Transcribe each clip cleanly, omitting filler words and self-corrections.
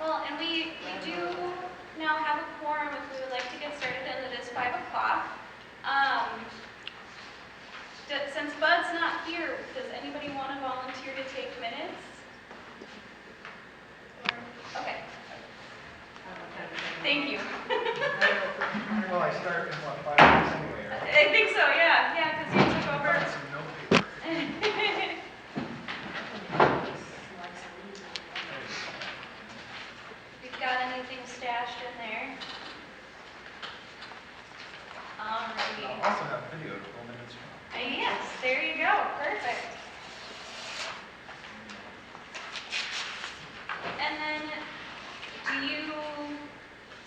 Well, and we do now have a quorum if we would like to get started, and it is 5 o'clock. Since Bud's not here, does anybody want to volunteer to take minutes? Okay. Thank you. Well, I start in what, 5 minutes anyway, right? I think so, yeah. Yeah, because you took over. Find some note paper. We've got anything stashed in there? Alrighty. I'll also have video 12 minutes from Yes, there you go. Perfect. And then,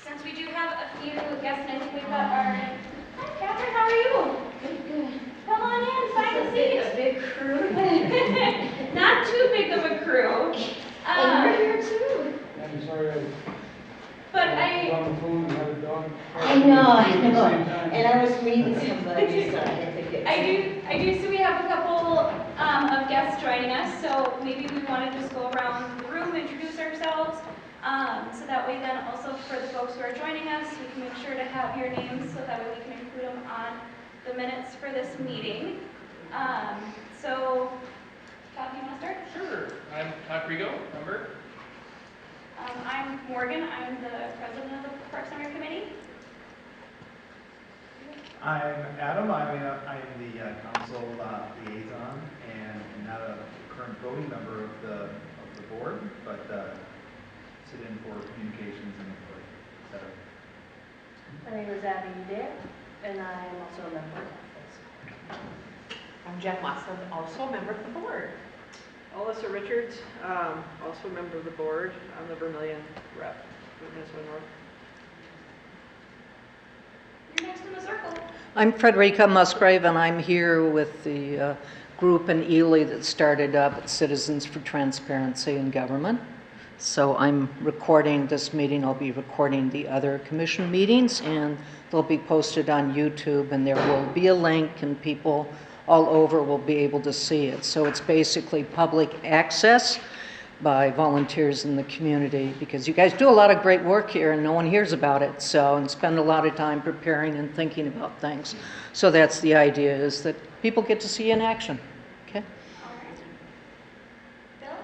since we do have a few guests, and I think we've got our, hi Kathryn, how are you? Good. Come on in, find a seat. A big crew. Not too big of a crew. And you're here too. I'm sorry, But I was on the phone and had a dog. I know. And I was reading somebody, so I had to get. I do see we have a couple of guests joining us, so maybe we want to just go around the room, introduce ourselves, so that way then also for the folks who are joining us, we can make sure to have your names so that way we can include them on the minutes for this meeting. So, Todd, do you want to start? Sure. I'm Todd Rigo, member. I'm Morgan. I'm the president of the Parks and Rec Committee. I'm Adam. I'm the council liaison and not a current voting member of the board, but sit in for communications and et cetera. My name is Abby Dick, and I am also a member of the office. I'm Jen Watson, also a member of the board. Alyssa Richards, also a member of the board. I'm the Vermilion rep for Minnesota North. You're next in the circle. I'm Frederica Musgrave, and I'm here with the group in Ely that started up Citizens for Transparency in Government. So I'm recording this meeting. I'll be recording the other commission meetings, and they'll be posted on YouTube, and there will be a link, and people all over will be able to see it. So it's basically public access by volunteers in the community, because you guys do a lot of great work here and no one hears about it, and spend a lot of time preparing and thinking about things. So that's the idea, is that people get to see in action. Okay? All right. Bill?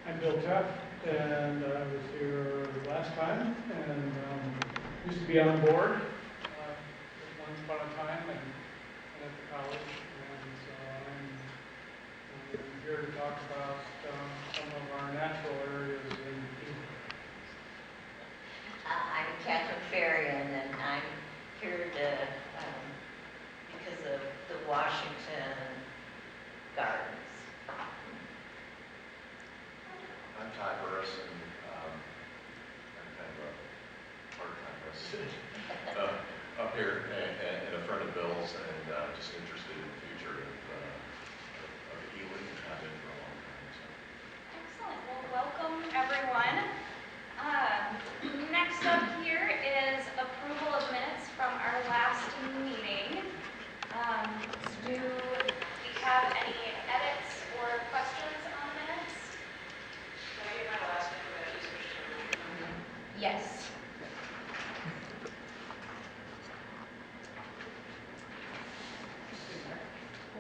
I'm Bill Teft, and I was here last time, and used to be on the board once upon a time, and at the college, and so I'm here to talk about some of our natural areas in Ely. I'm Kathryn Farion, and I'm here to, because of the Washington Gardens. I'm Ty Burris, and I'm kind of a part-time resident up here and a friend of Bill's, and just interested in the future of Ely, and have been for a long time. So. Excellent. Well, welcome everyone. Next up here is approval of minutes from our last meeting. Do we have any edits or questions on the minutes? Can I get my last name? Yes.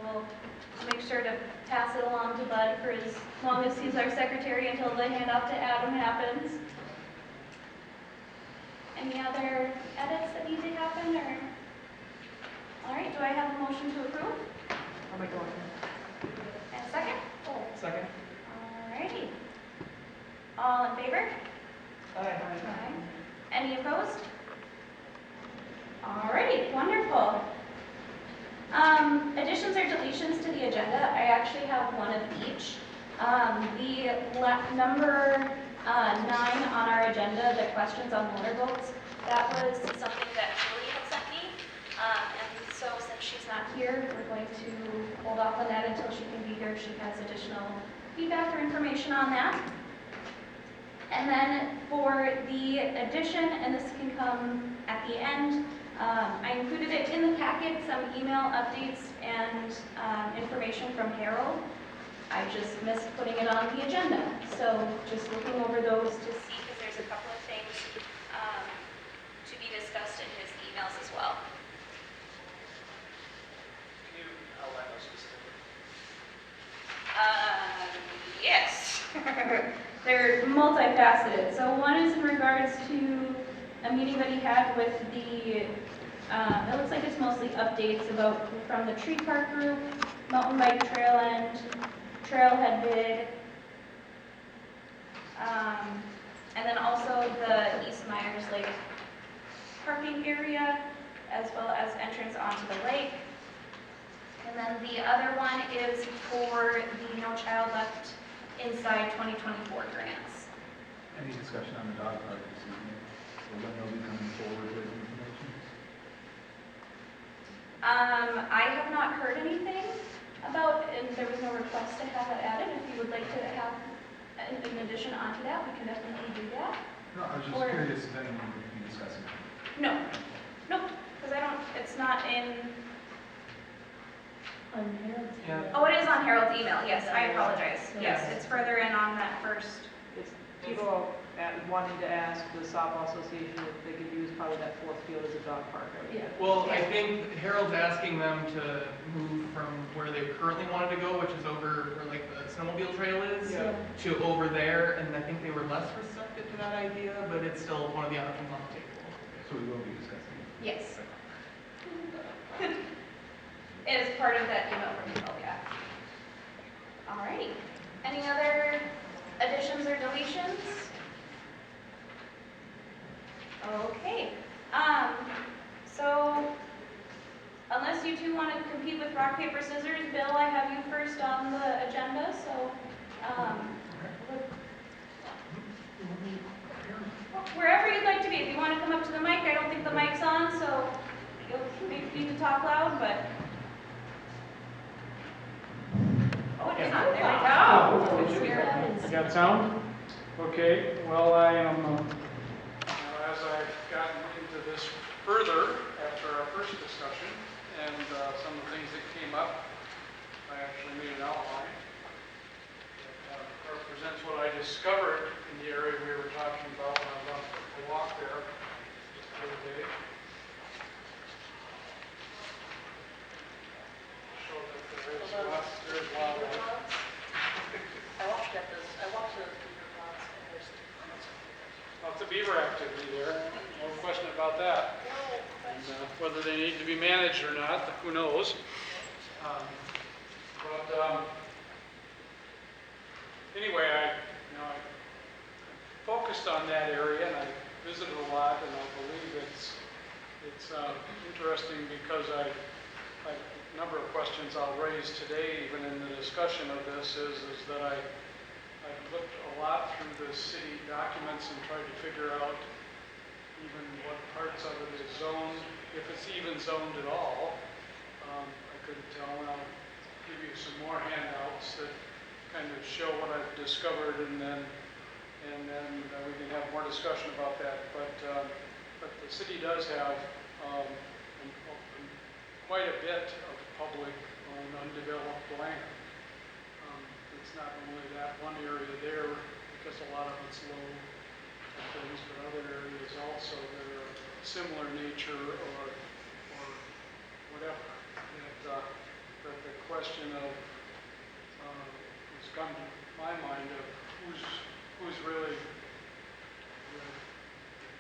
We'll make sure to pass it along to Bud for as long as he's our secretary until the handoff to Adam happens. Any other edits that need to happen, or? All right, do I have a motion to approve? I'll make a motion. And a second? Second. All righty. All in favor? Aye. Aye. Any opposed? All righty, wonderful. Additions or deletions to the agenda, I actually have one of each. The number 9 on our agenda, the questions on motorboats, that was something that Julie had sent me. And so since she's not here, we're going to hold off on that until she can be here. She has additional feedback or information on that. And then for the addition, and this can come at the end, I included it in the packet, some email updates and information from Harold. I just missed putting it on the agenda. So just looking over those to see, because multifaceted. So one is in regards to a meeting that he had with the, it looks like it's mostly updates about, from the tree park group, mountain bike trail end, trailhead bid, and then also the East Myers Lake parking area, as well as entrance onto the lake. And then the other one is for the No Child Left Inside 2024 grants. Any discussion on the dog park this evening? Or when they'll be coming forward with information? I have not heard anything about, and there was no request to have that added. If you would like to have an addition onto that, we can definitely do that. No, I was just Or- curious if anyone would be discussing it. No, nope, because I don't, it's not in, On Harold's. Yeah. oh, it is on Harold's email, yes, I apologize. Yes, it's further in on that first. It's people wanting to ask the softball association if they could use probably that fourth field as a dog park. Yeah. Well, I think Harold's asking them to move from where they currently wanted to go, which is over where like the snowmobile trail is, Yeah. to over there, and I think they were less receptive to that idea, but it's still one of the options on the table. So we will be discussing it. Yes. It is part of that email from you, yeah. Alrighty. Any other additions or deletions? Okay. So unless you two want to compete with rock, paper, scissors, Bill, I have you first on the agenda, so, wherever you'd like to be. If you want to come up to the mic, I don't think the mic's on, so you'll need to talk loud, but. Oh, it is on. There we go. I got sound? Okay, well, I am, as I've gotten into this further after our first discussion and some of the things that came up, I actually made an outline that represents what I discovered in the area we were talking about when I was on the walk there the other day. Show that there's a lot of I walked at this, I walked to the Beaver Ponds and there's lots of beaver activity there, no question about that. And whether they need to be managed or not, who knows? Anyway, I focused on that area and I visited a lot, and I believe it's interesting because a number of questions I'll raise today, even in the discussion of this, is that I've looked a lot through the city documents and tried to figure out even what parts of it is zoned, if it's even zoned at all. I couldn't tell, and I'll give you some more handouts that kind of show what I've discovered, and then we can have more discussion about that. But the city does have quite a bit of public-owned undeveloped land. It's not only that one area there, because a lot of it's low and things, but other areas also that are similar nature or whatever. But the question of has come to my mind of who's really the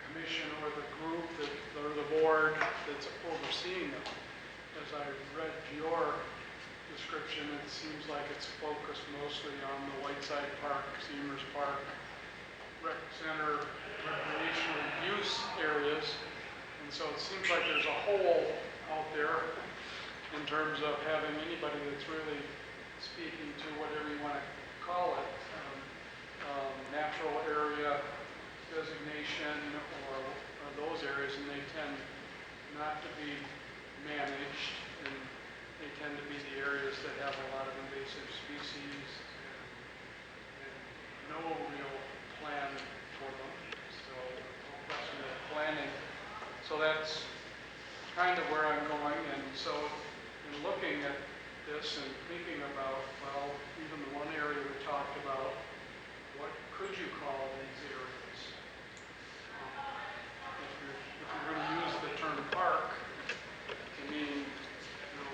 commission or the group or the board that's overseeing them. As I read your description, it seems like it's focused mostly on the Whiteside Park, Seamers Park, rec center, recreational use areas. And so it seems like there's a hole out there in terms of having anybody that's really speaking to whatever you want to call it, natural area designation or those areas, and they tend not to be managed, and they tend to be the areas that have a lot of invasive species and no real plan for them. So no question of planning. So that's kind of where I'm going, and so in looking at this and thinking about, well, even the one area we talked about, what could you call these areas? If you're going to use the term park to mean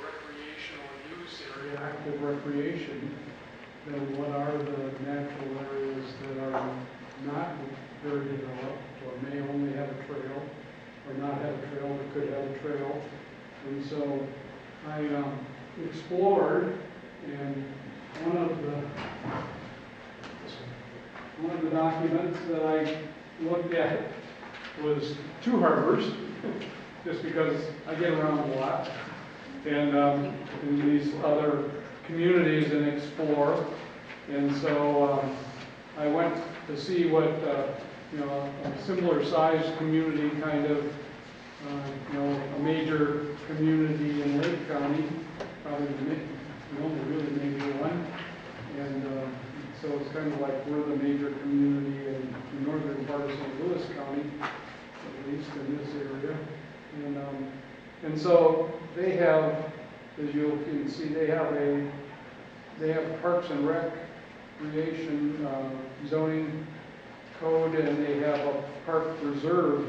recreational use area, active recreation, then what are the natural areas that are not very developed, or may only have a trail, or not have a trail, but could have a trail. And so I explored, and one of the documents that I looked at was 2 harbors, just because I get around a lot, and in these other communities and explore. And so I went to see what a similar sized community, kind of a major community in Lake County, probably the only really major one. And so it's kind of like we're the major community in the northern part of St. Louis County, at least in this area. And so they have, as you can see, they have Parks and Recreation zoning code, and they have a park reserve.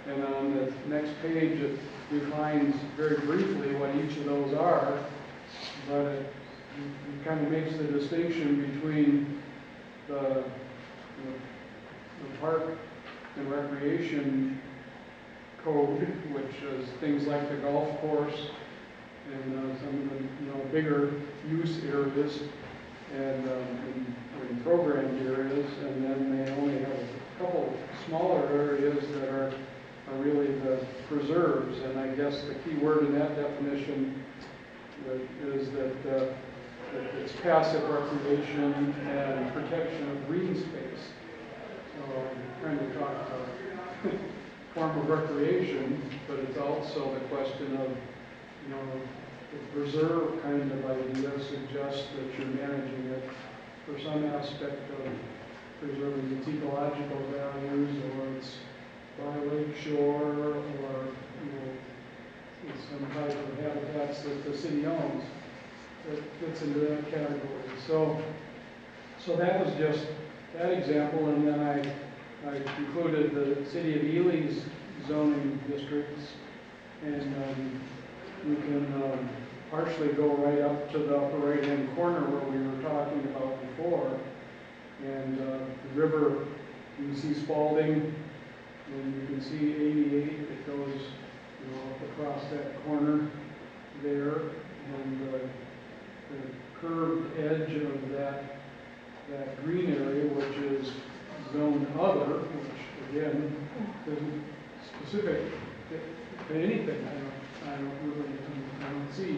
And on the next page, it defines very briefly what each of those are, but it kind of makes the distinction between the park and recreation code, which is things like the golf course and some of the bigger use areas and programmed areas, and then they only have a couple smaller areas that are really the preserves. And I guess the key word in that definition is that it's passive recreation and protection of green space. So I'm trying to talk about form of recreation, but it's also the question of, the preserve kind of idea suggests that you're managing it for some aspect of preserving its ecological values, or it's by lake shore, or it's some type of habitats that the city owns that fits into that category. So that was just that example, and then I included the city of Ely's zoning districts, and you can partially go right up to the upper right-hand corner where we were talking about before, and the river. You can see Spalding, and you can see 88 that goes up across that corner there, and the curved edge of that green area, which is zone other, which again isn't specific to anything. I don't see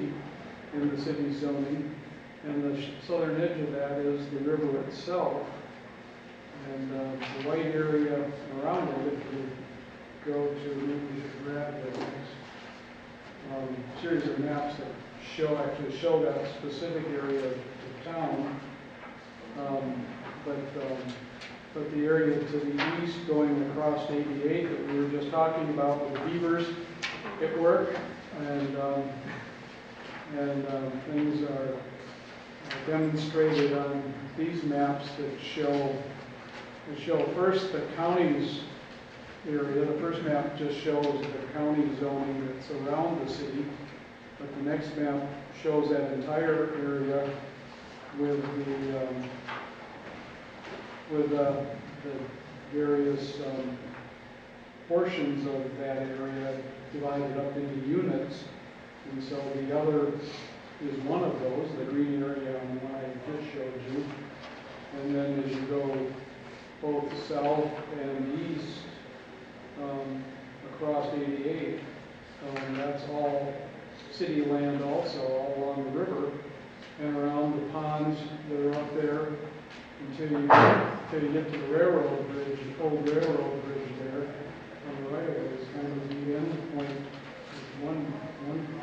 in the city zoning, and the southern edge of that is the river itself, and the white area around it. If you go to, maybe we should grab the next series of maps that actually show that specific area of town, but the area to the east going across 88 that we were just talking about with the beavers at work, and things are demonstrated on these maps that show first the county's area. The first map just shows the county zoning that's around the city, but the next map shows that entire area with the various portions of that area divided up into units. And so the other is one of those, the green area on the one I just showed you. And then as you go both south and east across 88, that's all city land also, all along the river and around the ponds that are up there until you get to the railroad bridge, the old railroad bridge there on the right of it is kind of the end point, one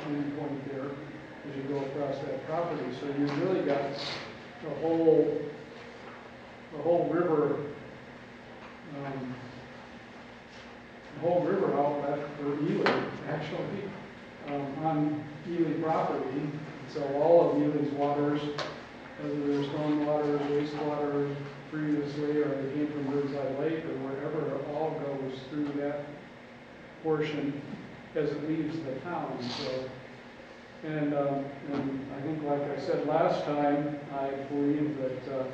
end point there as you go across that property. So you've really got the whole river outlet for Ely, actually, on Ely property. So all of Ely's waters, whether they're stormwater, wastewater previously, or they came from Birdseye Lake or wherever, it all goes through that portion as it leaves the town. So, and I think, like I said last time, I believe that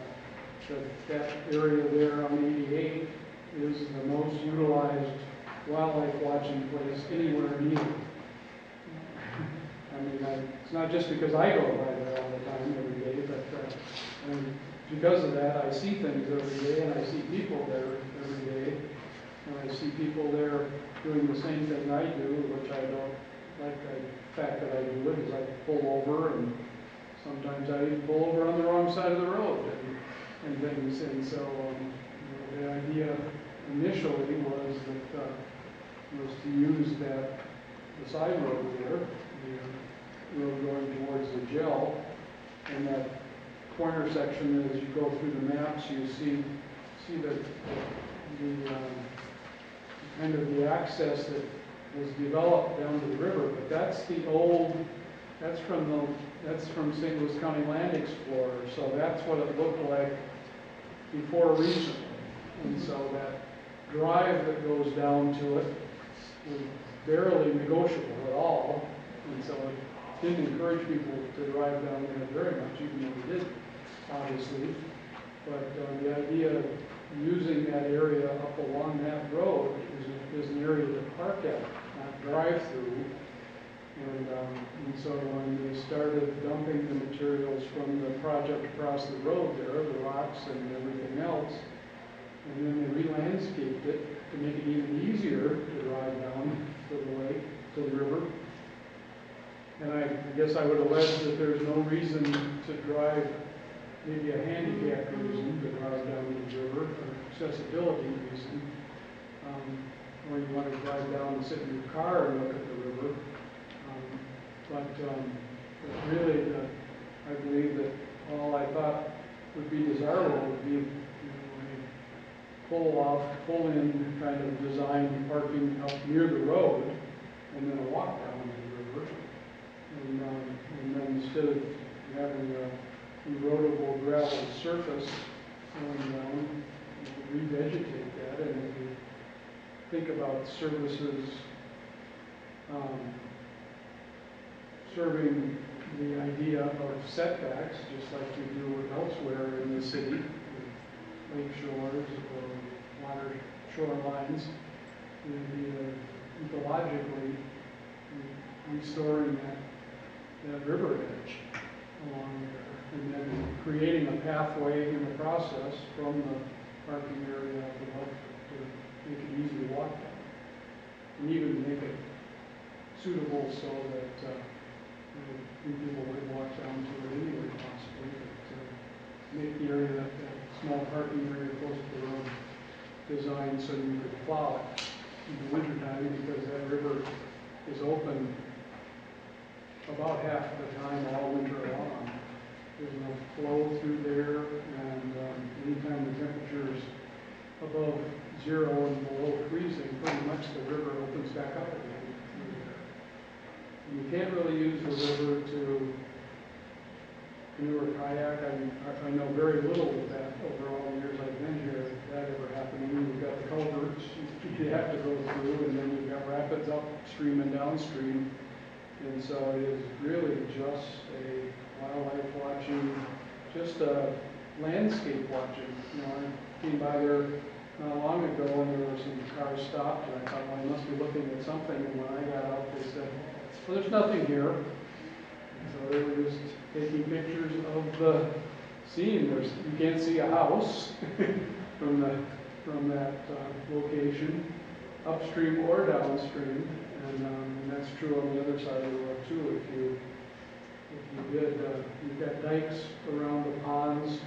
that area there on 88 is the most utilized wildlife watching place anywhere in Ely. I mean, it's not just because I go by there all the time, every day, but and because of that, I see things every day, and I see people there every day, and I see people there doing the same thing I do, which I don't like. The fact that I do it is I pull over, and sometimes I even pull over on the wrong side of the road and things. And so the idea initially was that was to use the side road there, the road going towards the gel, and that corner section. As you go through the maps, you see the kind of the access that was developed down to the river. But that's the old. That's from St. Louis County Land Explorer. So that's what it looked like before recently. And so that drive that goes down to it was barely negotiable at all. And so it didn't encourage people to drive down there very much, even though we did, obviously. But the idea of using that area up along that road is an area to park at, not drive through. And so when they started dumping the materials from the project across the road there, the rocks and everything else, and then they re-landscaped it to make it even easier to drive down to the lake, to the river. And I guess I would allege that there's no reason to drive, maybe a handicapped reason to drive down the river, or accessibility reason, or you want to drive down and sit in your car and look at the river. But really, I believe that all I thought would be desirable would be a pull-in kind of design parking up near the road, and then a walk down the river. And then instead of having a erodible gravel surface going down, you could revegetate that, and if you think about services serving the idea of setbacks, just like you do elsewhere in the city, with lake shores or water shorelines, ecologically restoring that river edge along there, and then creating a pathway in the process from the parking area up above to make it easy to walk down, and even make it suitable so that people would walk down to it anyway, possibly, but make the area, that small parking area close to the road, designed so you could plow it in the wintertime, because that river is open about half the time all winter long. There's enough flow through there, and anytime the temperature is above zero and below freezing, pretty much the river opens back up again. You can't really use the river to canoe or kayak. I know very little of that over all the years I've been here, if that ever happened. You've got the culverts you have to go through, and then you've got rapids upstream and downstream. And so it is really just a wildlife watching, just a landscape watching. I came by there not long ago, and there were some cars stopped, and I thought, well, I must be looking at something. And when I got out, they said, well, there's nothing here. So they were just taking pictures of the scene. You can't see a house from that location, upstream or downstream, and that's true on the other side of the road too. If you did, you've got dikes around the ponds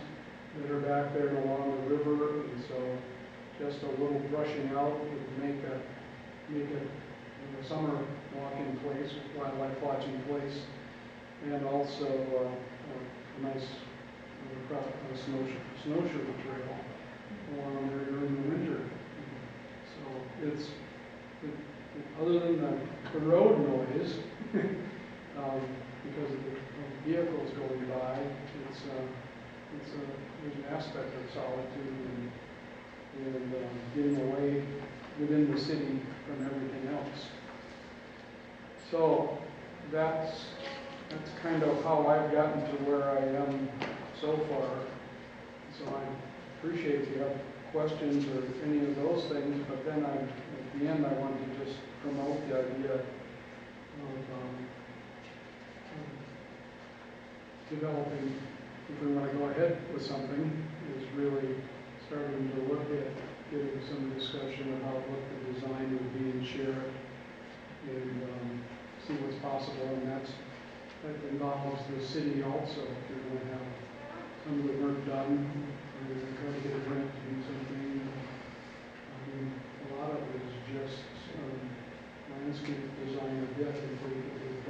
that are back there and along the river, and so just a little brushing out would make it a summer walking place, wildlife watching place, and also a nice snowshoe trail along there during the winter. So other than the road noise, because of the vehicles going by, there's an aspect of solitude and getting away within the city from everything else. So that's kind of how I've gotten to where I am so far. So I appreciate if you have questions or any of those things, but then at the end, I want to just promote the idea of developing, if we want to go ahead with something, is really starting to look at getting some discussion about what the design would be and share it and see what's possible, and that involves the city also. If you're going to have some of the work done, or you're going to try to get a grant to do something. I mean, a lot of it is just landscape design a bit if we could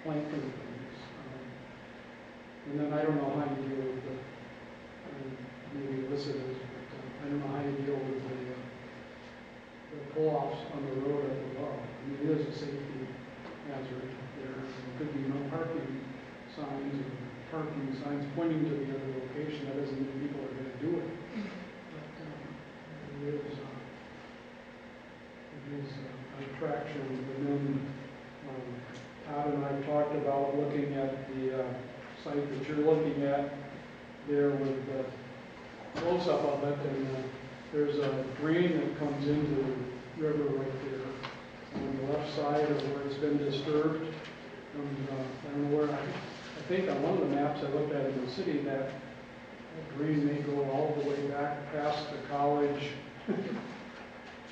plant things. And then I don't know how you deal with the, maybe Alyssa does, but I don't know how you deal with the pull-offs on the road up above. I mean, it is a safety hazard there. There could be no parking signs or parking signs pointing to the other location. That doesn't mean people are going to do it. But it is an attraction. And then Todd and I talked about looking at the site that you're looking at there with the close-up of it, and there's a drain that comes into the river right there on the left side of where it's been disturbed. And I don't know where, I think on one of the maps I looked at in the city, that drain may go all the way back past the college,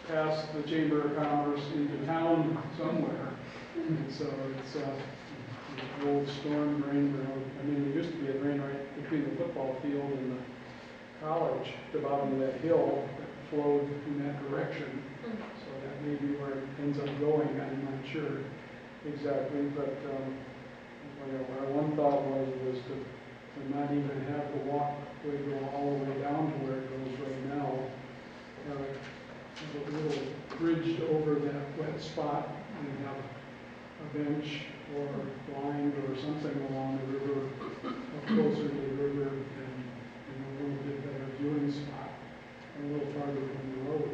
past the Chamber of Commerce into town somewhere. And so it's an old storm drain road. I mean, there used to be a drain right between the football field and the college, at the bottom of that hill that flowed in that direction. So that may be where it ends up going. I'm not sure exactly, but our one thought was to not even have the walkway go all the way down to where it goes right now. Have a little bridge over that wet spot and have a bench or blind or something along the river, up closer to the river, and a little bit better viewing spot, a little farther from the road.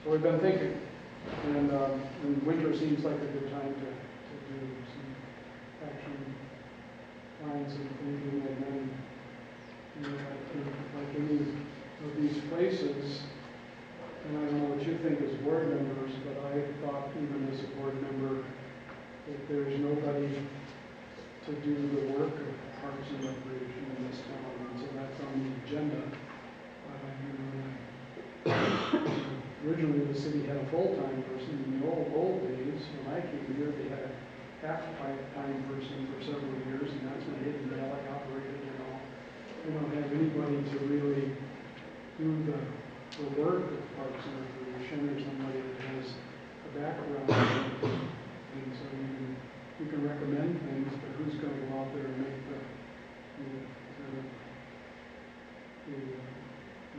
So we've been thinking, and winter seems like a good time to do some action plans and thinking, and then, like any of these places, and I don't know what you think as board members, but I thought even as a board member that there's nobody to do the work of Parks and Recreation in this town, and so that's on the agenda. Originally, the city had a full-time person. In the old days, when I came here, they had a half-time person for several years, and that's when Hidden Valley operated and all. We don't have anybody to really do the work of Parks and Recreation, or somebody that has a background. And so you can recommend things, but who's going to go out there and make the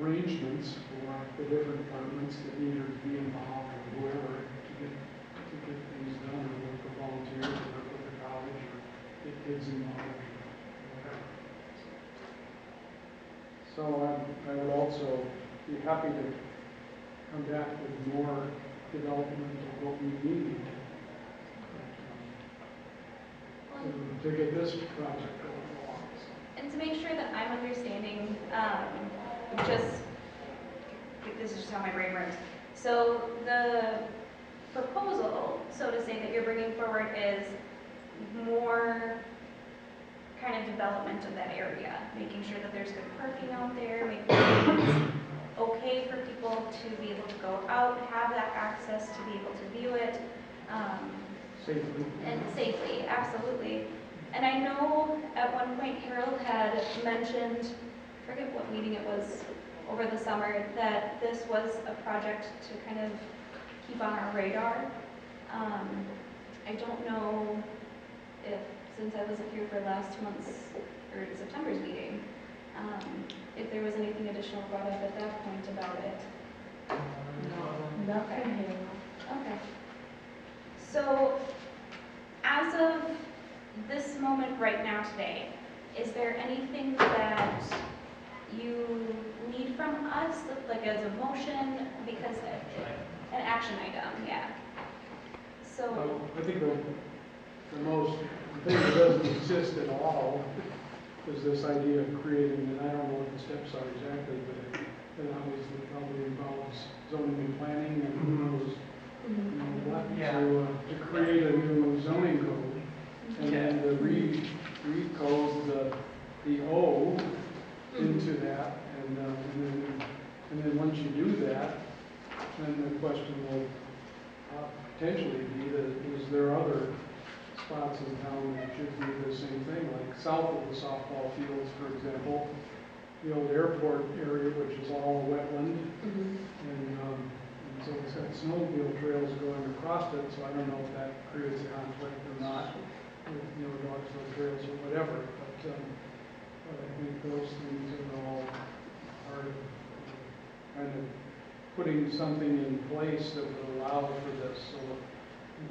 arrangements for the different departments that need to be involved, or whoever, to get things done, or work with volunteers, or work with the college, or get kids involved, or whatever. So I would also be happy to come back with more development of what we need to get this project going along. And to make sure that I'm understanding, this is just how my brain works. So the proposal, so to say, that you're bringing forward is more kind of development of that area, making sure that there's good parking out there, making sure it's okay for people to be able to go out, have that access to be able to view it. Safely. And safely, absolutely. And I know at one point Harold had mentioned, I forget what meeting it was over the summer, that this was a project to kind of keep on our radar. I don't know if, since I wasn't here for last month's, or September's meeting, if there was anything additional brought up at that point about it. Nothing here. Okay. So, as of this moment right now today, is there anything that you need from us, like as a motion, because an action item, yeah. So, I think the the thing that doesn't exist at all is this idea of creating, and I don't know what the steps are exactly, but it obviously probably involves zoning and planning and who knows, you know, what, Yeah. to create a new zoning code. And then to recode the O into that, and then once you do that, then the question will potentially be that, is there other spots in town that should do the same thing, like south of the softball fields, for example, the old airport area, which is all wetland, and so it's got snowmobile trails going across it, so I don't know if that creates a conflict or not, with, you know, Dogsville trails or whatever, but I think those things are all part of kind of putting something in place that would allow for this, so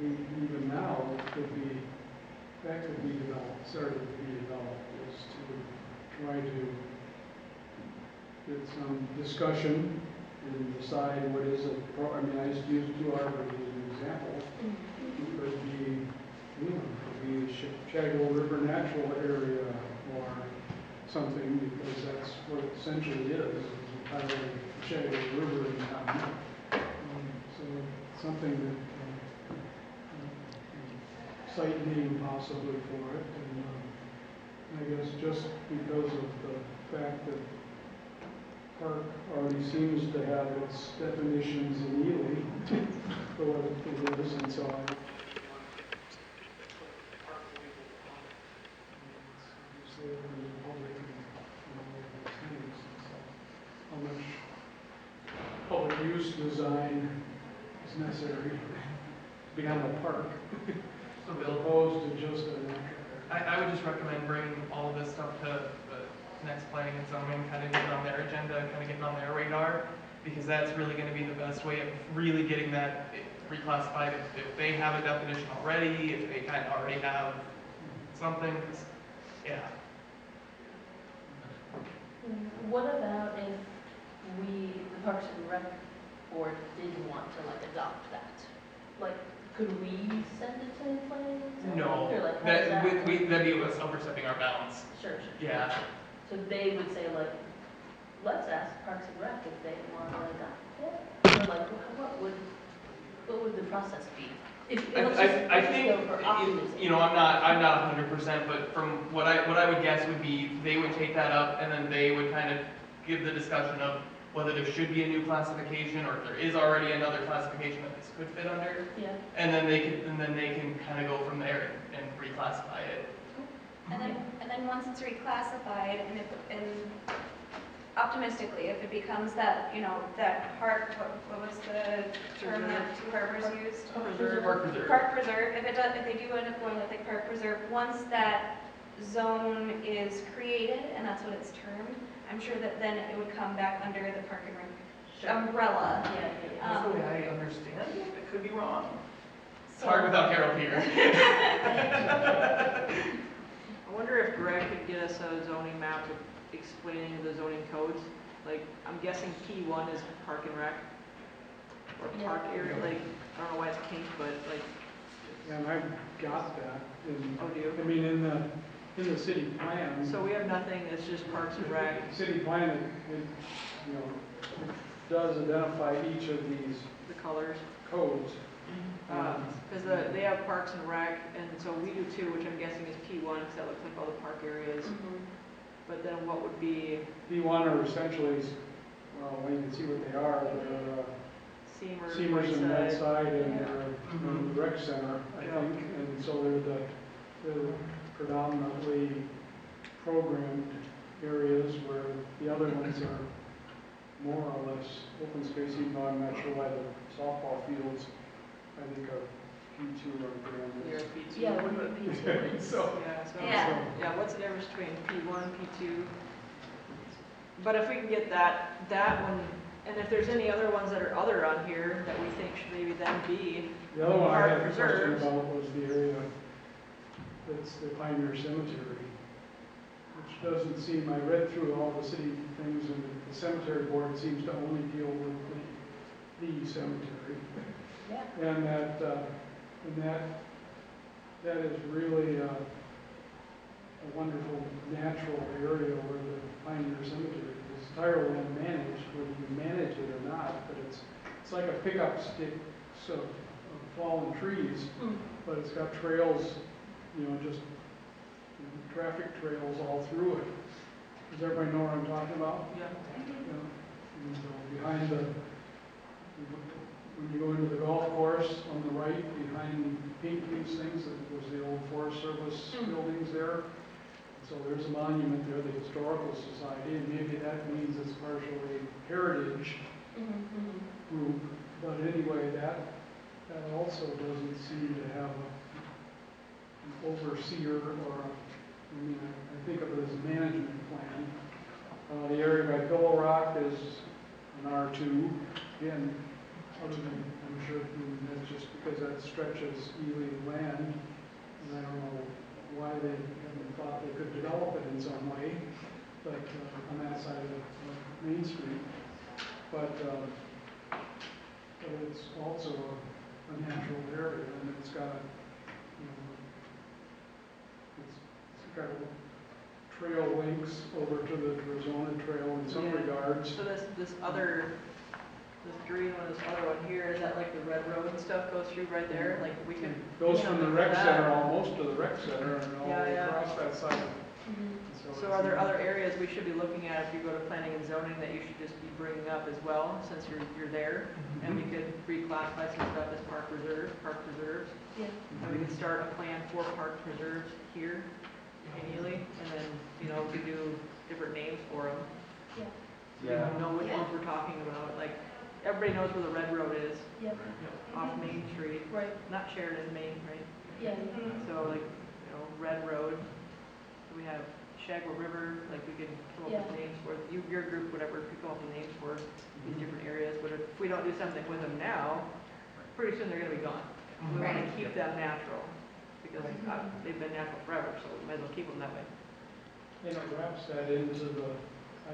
even now, that could be developed, started to be developed, is to try to get some discussion and decide what is I mean, I just used 2 Arbors as an example. It could be, you know, it could be the Chagall River Natural Area or something, because that's what it essentially is entirely Chagall River in town. So something that site name possibly for it, and I guess just because of the fact that park already seems to have its definitions in Ely for what it is, and so I obviously open to the public and all of those things, and so how much public use design is necessary beyond the park, So as Bill, opposed to just a natural area. I would just recommend bringing all of this stuff to the next planning and zoning, kind of getting on their agenda, kind of getting on their radar, because that's really going to be the best way of really getting that reclassified. If they have a definition already, if they kind of already have something, 'cause, yeah. What about if the Parks and Rec board didn't want to like adopt that? Like, could we send it to planning and zoning? No, Or like, how does that work? that'd be us overstepping our bounds. Sure. Yeah. So they would say like, let's ask Parks and Rec if they want to adopt it? Or like, what would the process be? I think, go for optimism. you know, I'm not 100%, but from what I would guess would be they would take that up and then they would kind of give the discussion of whether there should be a new classification or if there is already another classification that this could fit under. Yeah. And then they can kind of go from there and reclassify it. And then once it's reclassified, and optimistically, if it becomes that, you know, that park, what was the term that Two Harbors used? Park Preserve. Park Preserve, if they do end up going with like Park Preserve, once that zone is created, and that's what it's termed, I'm sure that then it would come back under the Park and Rec umbrella. Yeah. That's the way I understand it. It could be wrong. It's So- hard without Harold here. I wonder if Greg could get us a zoning map explaining the zoning codes. Like, I'm guessing P1 is Park and Rec, or park area, like, I don't know why it's pink, but like, Yeah, and I've got that in, oh, do you? I mean, in the city plan. So we have nothing, it's just Parks and Rec. City plan, it, you know, it does identify each of these The colors. codes. Because they have Parks and Rec, and so we do too, which I'm guessing is P1, because that looks like all the park areas. But then what would be P1 are essentially, well, you can see what they are. They're Seamers, Seamers and Whiteside. Medside and they're in the rec center, I Yeah. think. And so they're the predominantly programmed areas where the other ones are more or less open space, even though I'm not sure why the softball fields, I think, are P2 or You're grand. a P2. Yeah, what about P2? So, Yeah. What's the difference between P1, P2? But if we can get that one, and if there's any other ones that are other on here that we think should maybe then be the other one I park had a question preserves. about was the area that's the Pioneer Cemetery, which doesn't seem, I read through all the city things, and the cemetery board seems to only deal with the cemetery. Yeah. And that that is really a wonderful natural area where the Pioneer Cemetery is entirely unmanaged, whether you manage it or not, but it's like a pickup stick of fallen trees, but it's got trails, just traffic trails all through it. Does everybody know what I'm talking about? Yeah. And so behind when you go into the golf course on the right, behind these things, that was the old Forest Service buildings there. So there's a monument there, the Historical Society, and maybe that means it's partially heritage group. But anyway, that also doesn't seem to have an overseer or, I think of it as a management plan. The area by Pillow Rock is an R2. Again, other than, I'm sure that's just because that stretches Ely land, and I don't know why they haven't thought they could develop it in some way, but on that side of Main Street. But it's also a natural area, and it's got it's got trail links over to the Arizona Trail in some regards. So this green one, this other one here, is that like the Red Road and stuff goes through right there? Like we could. Goes from the rec center almost to the rec center and all the way across that side. So are there other areas we should be looking at if you go to planning and zoning that you should just be bringing up as well, since you're there? And we could reclassify some stuff as park reserves. Yeah. And we could start a plan for park preserves here in Ely, and then, we could do different names for them. Yeah. So we know which ones we're talking about. Like, everybody knows where the Red Road is, Yeah. off Main Street, Right. not Sheridan, Main, right? Yeah. So like, Red Road, we have Shagwell River, like we could come up with names for, your group, whatever, could come up with names for these different areas, but if we don't do something with them now, pretty soon they're gonna be gone. We wanna keep them natural, because they've been natural forever, so we might as well keep them that way. And it wraps that into the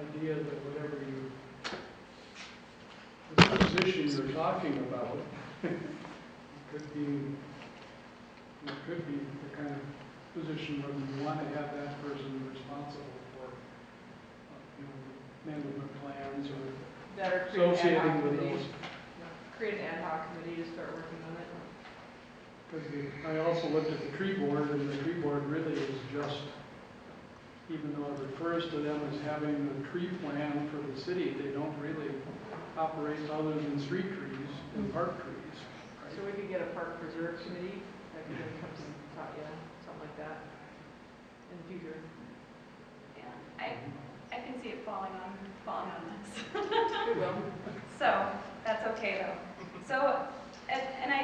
idea that whatever the position you're talking about could be the kind of position where you want to have that person responsible for, management plans or That are create an ad hoc associating with committee. those. Create an ad hoc committee to start working on it. Because I also looked at the tree board, and the tree board really is just, even though it refers to them as having the tree plan for the city, they don't really operate other than street trees and park trees. So we could get a park preserve committee that could then come and talk, something like that in the future. Yeah, I can see it falling on this. We will. So, that's okay though. So, and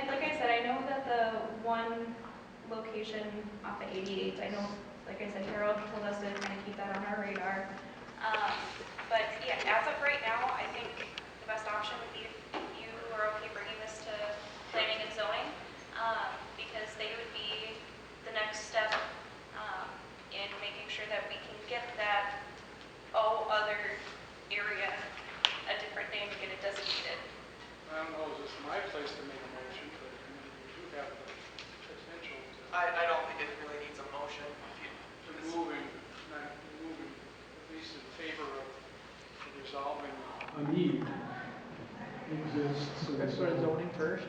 like I said, I know that the one location off of 88, I know, like I said, Harold told us to kind of keep that on our radar. But yeah, as of right now, I think the best option would be if you are okay bringing this to planning and zoning, because they would be the next step in making sure that we can get that other area a different name to get it designated. I don't know, is this my place to make a motion, but you do have the potential I don't think it really needs a motion. to moving, at least in favor of resolving a need exists. and Let's go to so- zoning first,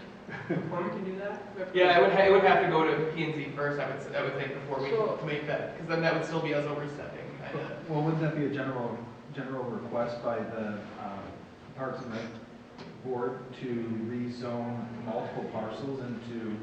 before we can do that? Yeah, it would have to go to P and Z first, I would think, before we So- can make that, because then that would still be us overstepping, kind of. Well, wouldn't that be a general request by the Parks and Rec Board to rezone multiple parcels into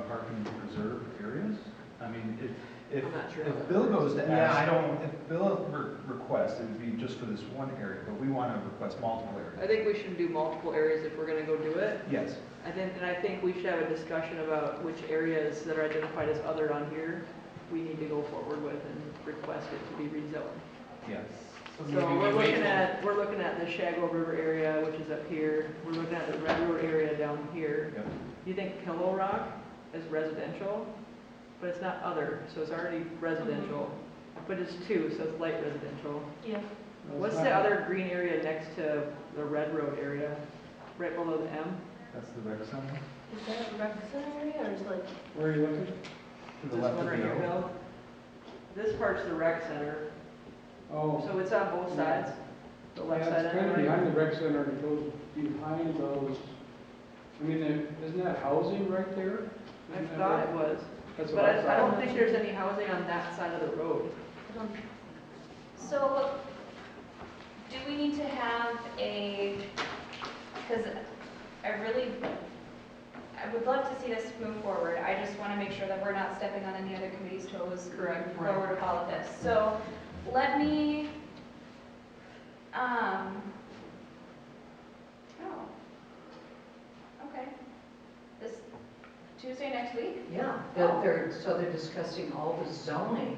park and preserve areas? I mean, if I'm not sure how if that Bill works. goes to Yeah, ask, I don't- if Bill requests, it would be just for this one area, but we want to request multiple I areas. think we should do multiple areas if we're gonna go do it. Yes. I think we should have a discussion about which areas that are identified as other on here, we need to go forward with and request it to be rezoned. Yes. So maybe we we're wait we're looking at the Shagwell River area, which is up here, we're looking at the Red Road area down here. Yep. You think Pillow Rock is residential, but it's not other, so it's already residential, but it's two, so it's light residential. Yeah. What's the other green area next to the Red Road area, right below the M? That's the rec center? Is that a rec center area or is it like? Where are you looking? To the This left one of right the here, arrow. Bill. This part's the rec center, Oh. so it's on both sides, the left Yeah, side it's and kind the of right. behind the rec center, it goes behind those, I mean, isn't that housing right there? I Isn't that thought right? it was, That's but what I I thought. don't think there's any housing on that side of the road. So, do we need to have a, because I would love to see this move forward. I just want to make sure that we're not stepping on any other committee's toes Correct. forward with all of this. So, let me, oh, okay. This Tuesday next week? Yeah, so they're discussing all the zoning.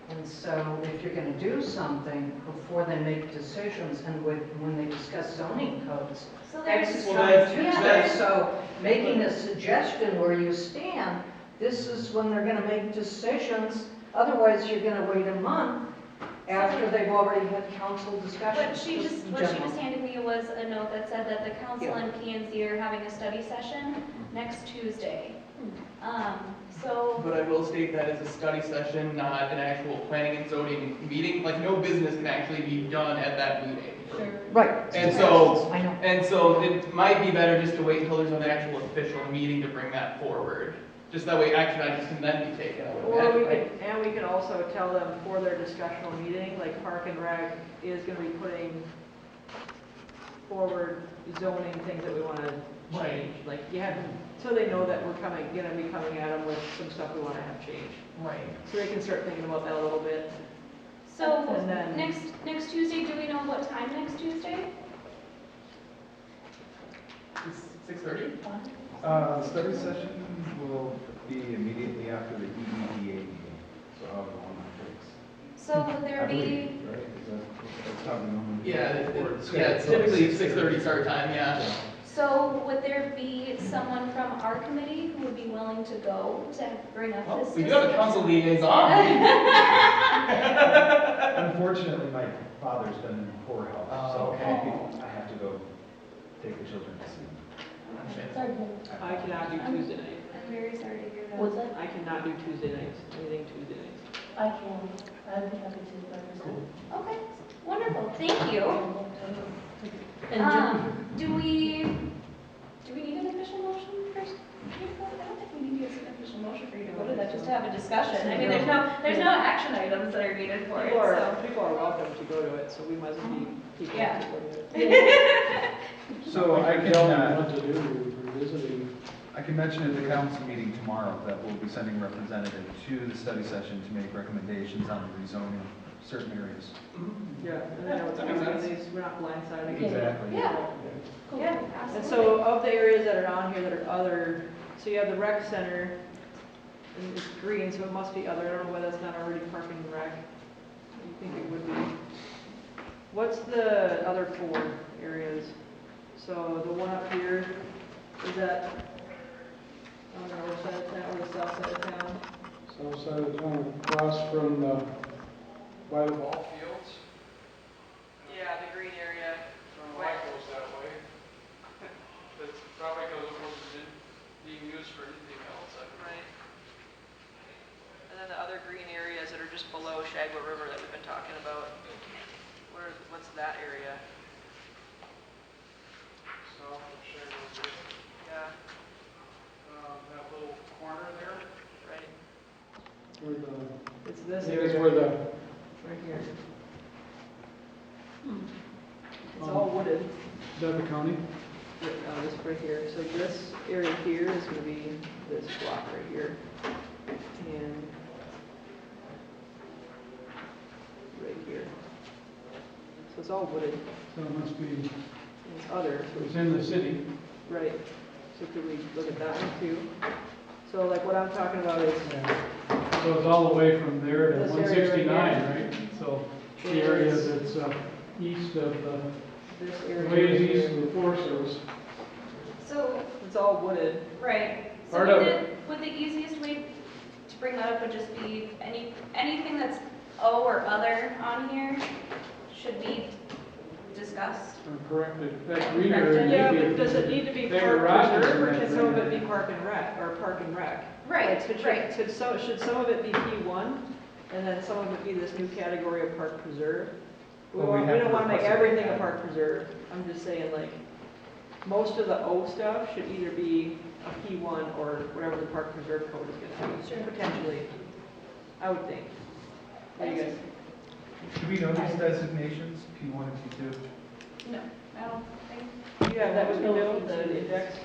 And so if you're going to do something before they make decisions and when they discuss zoning codes, So that's there's, on Well, Tuesday. that's- So making a suggestion where you stand, this is when they're going to make decisions. Otherwise, you're going to wait a month after they've already had council discussions. what she just handed me was a note that said that the council and P&Z are having a study session next Tuesday. So, But I will state that it's a study session, not an actual planning and zoning meeting. Like, no business can actually be done at that meeting. Right. And so, I know. and so it might be better just to wait until there's an actual official meeting to bring that forward. Just that way action items can then be taken. I would Or we imagine. could, and we could also tell them for their discussional meeting, like Park and Rec is gonna be putting forward zoning things that we wanna change. Like, you have, so they know that we're gonna be coming at them with some stuff we wanna have changed. Right. So they can start thinking about that a little bit. so And then- next Tuesday, do we know what time next Tuesday? 6:30? Study session will be immediately after the EDA meeting, so however long that takes. So would there I be, believe, right? That's how we normally. Yeah, Yeah, it's typically 6:30 start time, yeah. so would there be someone from our committee who would be willing to go to bring up Well, this we do have a discussion? council liaison. Unfortunately, my father's been in poor health, Oh, so okay. I have to go take the children to see him. Sorry, I cannot do Tuesday night. I'm very sorry to hear that. what's that? I cannot do Tuesday nights, anything Tuesday nights. I can, I'd be happy to represent. Okay, wonderful, thank you. And Do we need an official motion first? I don't think we need an official motion for you to go to that, just to have a discussion. I mean, there's no action items that are needed for it, so. People are welcome to go to it, so we might as well be people Yeah. to go to it. So I can, tell them what to do, we're visiting. I can mention at the council meeting tomorrow that we'll be sending a representative to the study session to make recommendations on the rezoning of certain areas. Yeah, and then That makes sense. we're not blindsided. Exactly. Yeah, Cool. yeah, And absolutely. so of the areas that are on here that are other, so you have the rec center, and it's green, so it must be other, I don't know why that's not already parking and rec. You think it would be? What's the other 4 areas? So the one up here, is that on the north side of town or the south side of town? South side of town, across from the, by the ball fields. Yeah, the green area. Why it goes that way. That's probably because it wasn't being used for anything else. Right. And then the other green areas that are just below Shagwa River that we've been talking about. What's that area? South of Shagler, Yeah, that little corner there. right. Where the, It's I this think it's area, where the, right here. It's all wooded. is that the county? This right here. So this area here is gonna be this block right here. And right here. So it's all wooded. So it must be, And it's other, so it's in the city. right. So could we look at that one too? So like what I'm talking about is So it's all the way from there to This area right 169, here. right? So the area that's east of this the, area. ways right east here. of the Forest Service. So, It's all wooded. right, so Part of would the easiest way to bring that up would just be anything that's O or other on here should be discussed. Or corrected, that green area. Yeah, maybe but does it need to be they park garages preserve, or in can that some of green it be area. park and rec, or park and rec? Right, Like, right. should some of it be P1, and then some of it be this new category of park preserve? We Well, we have don't to wanna make request it everything a back. park preserve, I'm just saying, like, most of the O stuff should either be a P1 or whatever the park preserve code is gonna be, potentially, I would think. What do you guys? Do we know these designations, P1 and P2? No, I don't think. You have that with me, Bill, the index?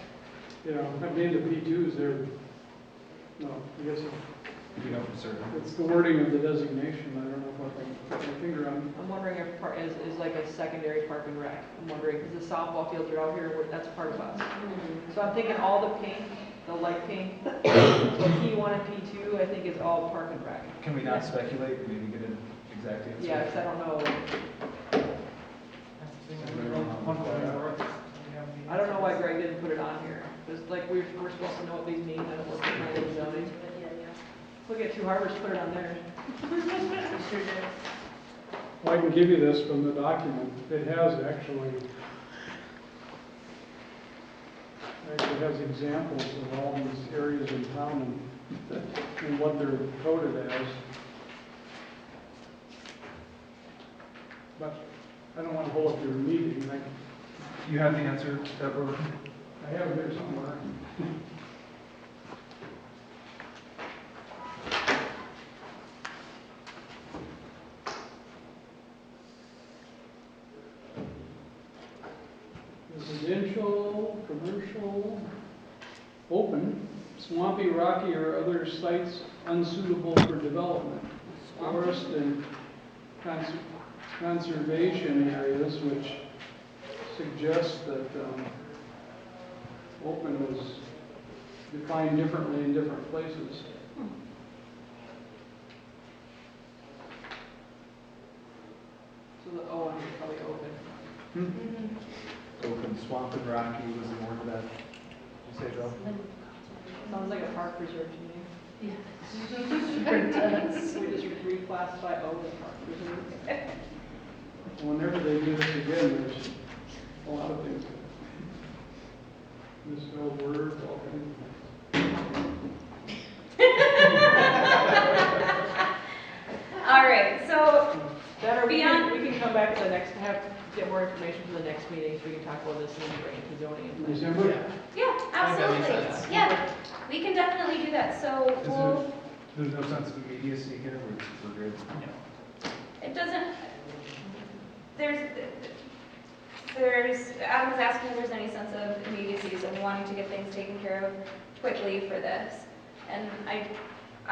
Yeah, I mean, the P2s, they're, no, I guess We know for certain. it's the wording of the designation, I don't know if I can put my finger on. I'm wondering if part is like a secondary park and rec. I'm wondering, because the softball fields are out here, that's part of us. So I'm thinking all the pink, the light pink, so P1 and P2, I think is all park and rec. Can we not speculate, maybe get an exact answer? Yeah, because I don't know, I don't know why Greg didn't put it on here. Because like we're supposed to know what these mean, I don't work with planning and zoning. Look at Two Harbors, put it on there. Well, I can give you this from the document. It has actually has examples of all these areas in town and what they're coded as. But I don't want to hold up your meeting. You have the answer that we're, I have it here somewhere. Residential, commercial, open, swampy, rocky, or other sites unsuitable for development. Forest and conservation areas, which suggests that open is defined differently in different places. So the O one is probably open. open, swamp and rocky was the word that, you say, Bill? Sounds like a park preserve to me. Yeah. Sure does. We just reclassify O as park preserve. Whenever they do this again, there's a lot of things. Misspelled words, all kinds. All right, so That or we Beyond- can come back to the next, get more information for the next meeting, so we can talk about this and then bring it to zoning and planning. December? yeah, that makes absolutely. sense. Yeah, we can definitely do that. So Is we'll, There's no sense of immediacy here, we're good. it doesn't, Adam was asking if there's any sense of immediacy, so wanting to get things taken care of quickly for this. And I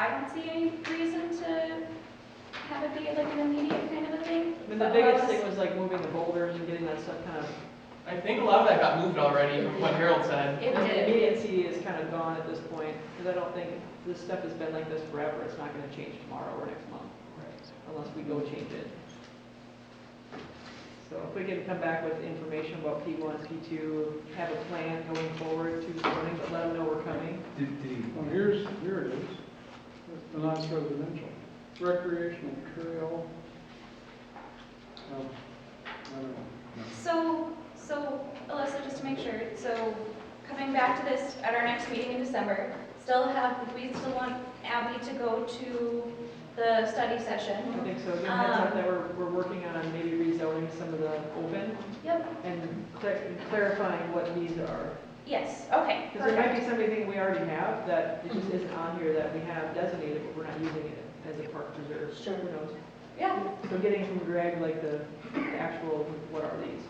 don't see any reason to have it be like an immediate kind of a thing. I mean, the biggest thing was like moving the boulders and getting that stuff kind of, I think a lot of that got moved already, from what Harold said. It the did. immediacy is kind of gone at this point, because I don't think this stuff has been like this forever. It's not gonna change tomorrow or next month, unless we go change it. So if we can come back with information about P1, P2, have a plan going forward to zoning, but let them know we're coming. Did he, Well, here it is. The non-residential, recreational trail. I don't know. So Alyssa, just to make sure, so coming back to this at our next meeting in December, we still want Abby to go to the study I session? think so. Give a heads up that we're working on maybe rezoning some of the open Yep, and clarifying what these are. yes, okay, Because there might perfect. be something we already have that it just isn't on here that we have designated, but we're not using it as a park preserve. Sure. Who knows? Yeah, So getting from Greg, like the actual, what are these?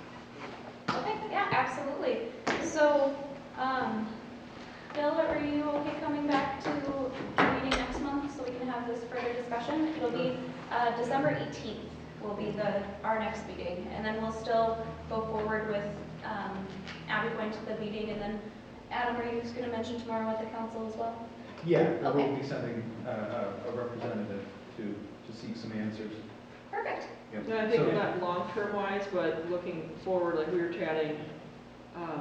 okay, yeah, absolutely. So, Bill, are you okay coming back to the meeting next month so we can have this further discussion? It'll be December 18th will be our next meeting, and then we'll still go forward with Abby going to the meeting, and then Adam, are you just going to mention tomorrow at the council as well? yeah, we'll Okay. be sending a representative to seek some answers. Perfect. Yep. No, I think So- not long-term wise, but looking forward, like we were chatting,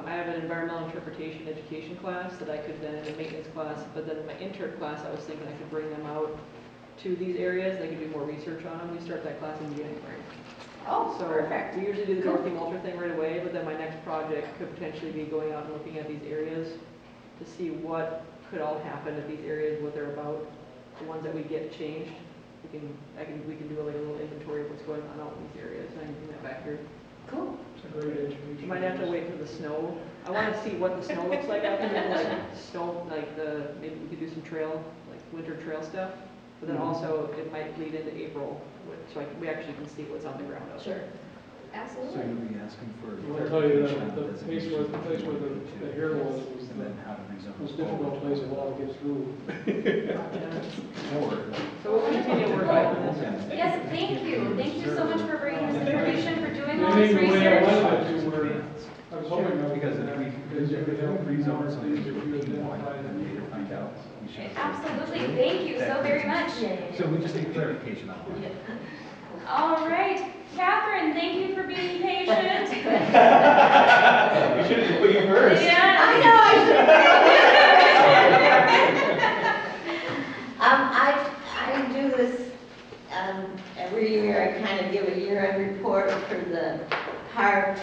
I have an environmental interpretation education class that I could then, in a maintenance class, but then in my intern class, I was thinking I could bring them out to these areas, they can do more research on them. We start that class in January. Oh, So perfect. we usually do the Dorothy Mulcher thing right away, but then my next project could potentially be going out and looking at these areas to see what could all happen at these areas, what they're about, the ones that we get changed. We can do like a little inventory of what's going on out in these areas, and I can bring that back here. Cool. It's a great education. You might have to wait for the snow. I want to see what the snow looks like out there, like snow, maybe we could do some trail, like winter trail stuff. But then also, it might lead into April, so we actually can see what's on the ground out there. Sure. So Absolutely. you'll be asking for. I'll tell you clarification on that the place where the hair was And then how to rezone. most difficult place of all to get through. Or. So we'll continue to work on this. Yes, thank you. Thank you so much for bringing this information, for doing all Maybe this the way I research. wanted it to where, I was hoping that Because if we, because you could help rezone rezone something things to if a you P1, identify then them. later find out, we should. Absolutely, thank you so very much. So we just need clarification on that. All right, Kathryn, thank you for being patient. We should have put you first. Yeah. I know, I do this, every year. I kind of give a year-end report for the park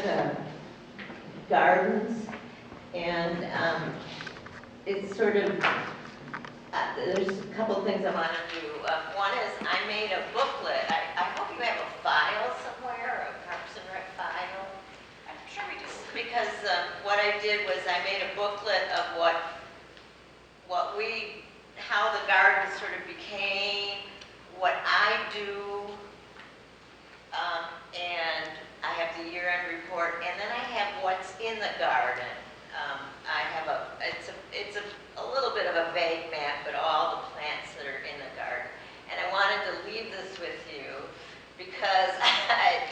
gardens. And it's sort of, there's a couple of things I want to do. One is I made a booklet. I hope you have a file somewhere, a Parks and Rec file. I'm sure we do. Because what I did was I made a booklet of how the garden sort of became, what I do, and I have the year-end report, and then I have what's in the garden. I have it's a little bit of a vague map, but all the plants that are in the garden. And I wanted to leave this with you because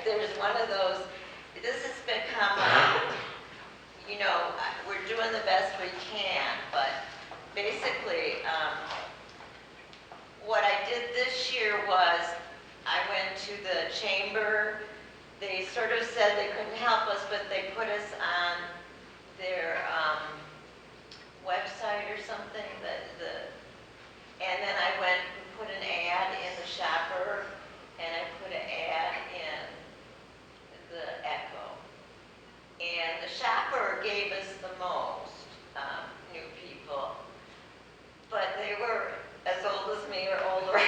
there's one of those, this has become, we're doing the best we can, but basically, what I did this year was I went to the chamber. They sort of said they couldn't help us, but they put us on their website or something. And then I went and put an ad in the Shopper, and I put an ad in the Echo. And the Shopper gave us the most new people, but they were as old as me or older.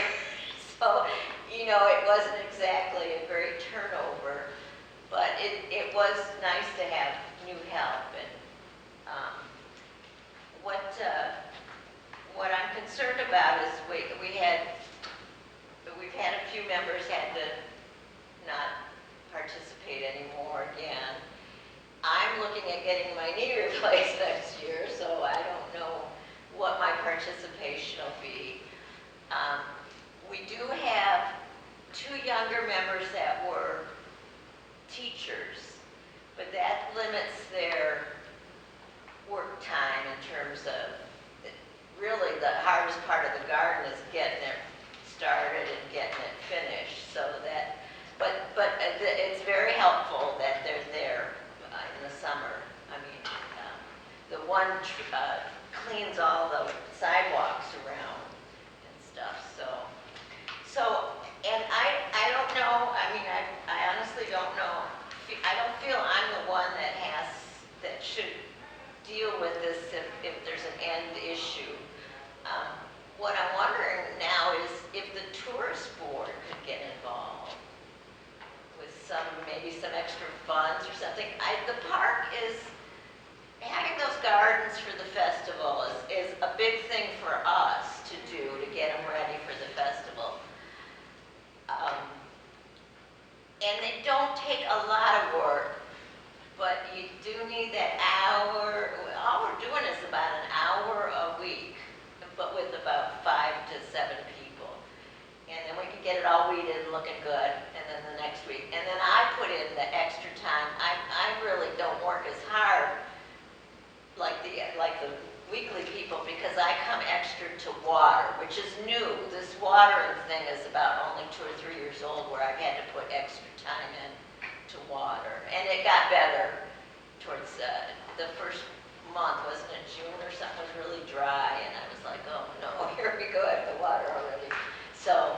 So, it wasn't exactly a great turnover, but it was nice to have new help. And what I'm concerned about is we've had a few members had to not participate anymore again. I'm looking at getting my knee replaced next year, so I don't know what my participation will be. We do have 2 younger members that were teachers, but that limits their work time in terms of, really the hardest part of the garden is getting it started and getting it finished. So that, but it's very helpful that they're there in the summer. I mean, the one cleans all the sidewalks around and stuff. And I don't know. I mean, I honestly don't know. I don't feel I'm the one that should deal with this if there's an end issue. What I'm wondering now is if the tourist board could get involved with maybe some extra funds or something. The park is, having those gardens for the festival is a big thing for us to do to get them ready for the festival. And they don't take a lot of work, but you do need that hour. All we're doing is about an hour a week, but with about 5 to 7 people. And then we can get it all weeded and looking good, and then the next week. And then I put in the extra time. I really don't work as hard like the weekly people because I come extra to water, which is new. This watering thing is about only 2 or 3 years old where I've had to put extra time in to water. And it got better towards the first month, wasn't it June or something, was really dry, and I was like, oh no, here we go, I have the water already. So,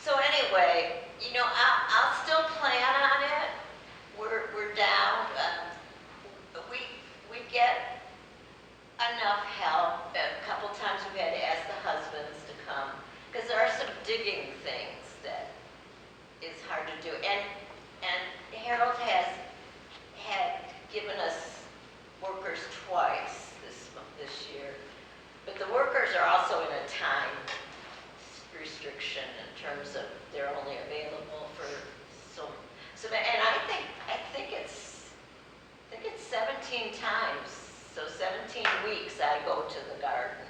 so anyway, you know, I'll still plan on it. We're down. We get enough help. A couple times we've had to ask the husbands to come because there are some digging things that is hard to do. And Harold had given us workers twice this year, but the workers are also in a time restriction in terms of they're only available for so. And I think it's 17 times, so 17 weeks I go to the garden,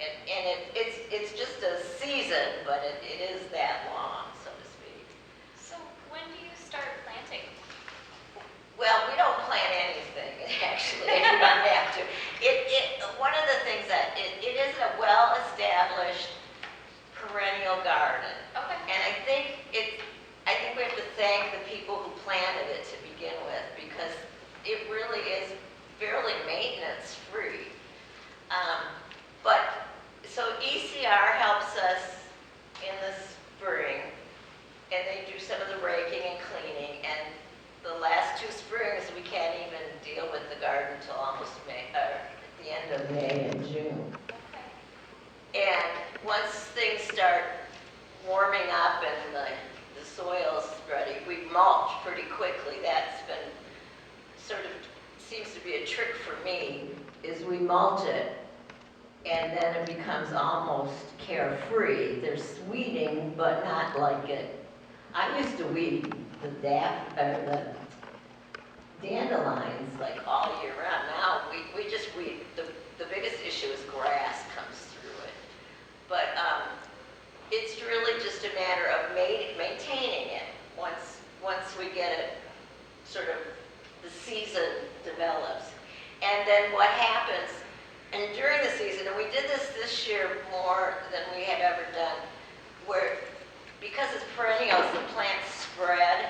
and it's just a season, but it is that long, so to speak. So when do you start planting? Well, we don't plant anything, actually, if we don't have to. One of the things that, it is a well-established perennial garden. Okay. And I think we have to thank the people who planted it to begin with, because it really is fairly maintenance-free. So ECR helps us in the spring, and they do some of the raking and cleaning, and the last 2 springs, we can't even deal with the garden until almost the end of May and June. Okay. And once things start warming up and the soil's ready, we mulch pretty quickly. That's been sort of, seems to be a trick for me, is we mulch it and then it becomes almost carefree. There's weeding, but not like it. I used to weed the dandelions like all year round. Now we just weed. The biggest issue is grass comes through it. But it's really just a matter of maintaining it once we get it sort of, the season develops. And then what happens, and during the season, and we did this year more than we had ever done, where because it's perennials, the plants spread,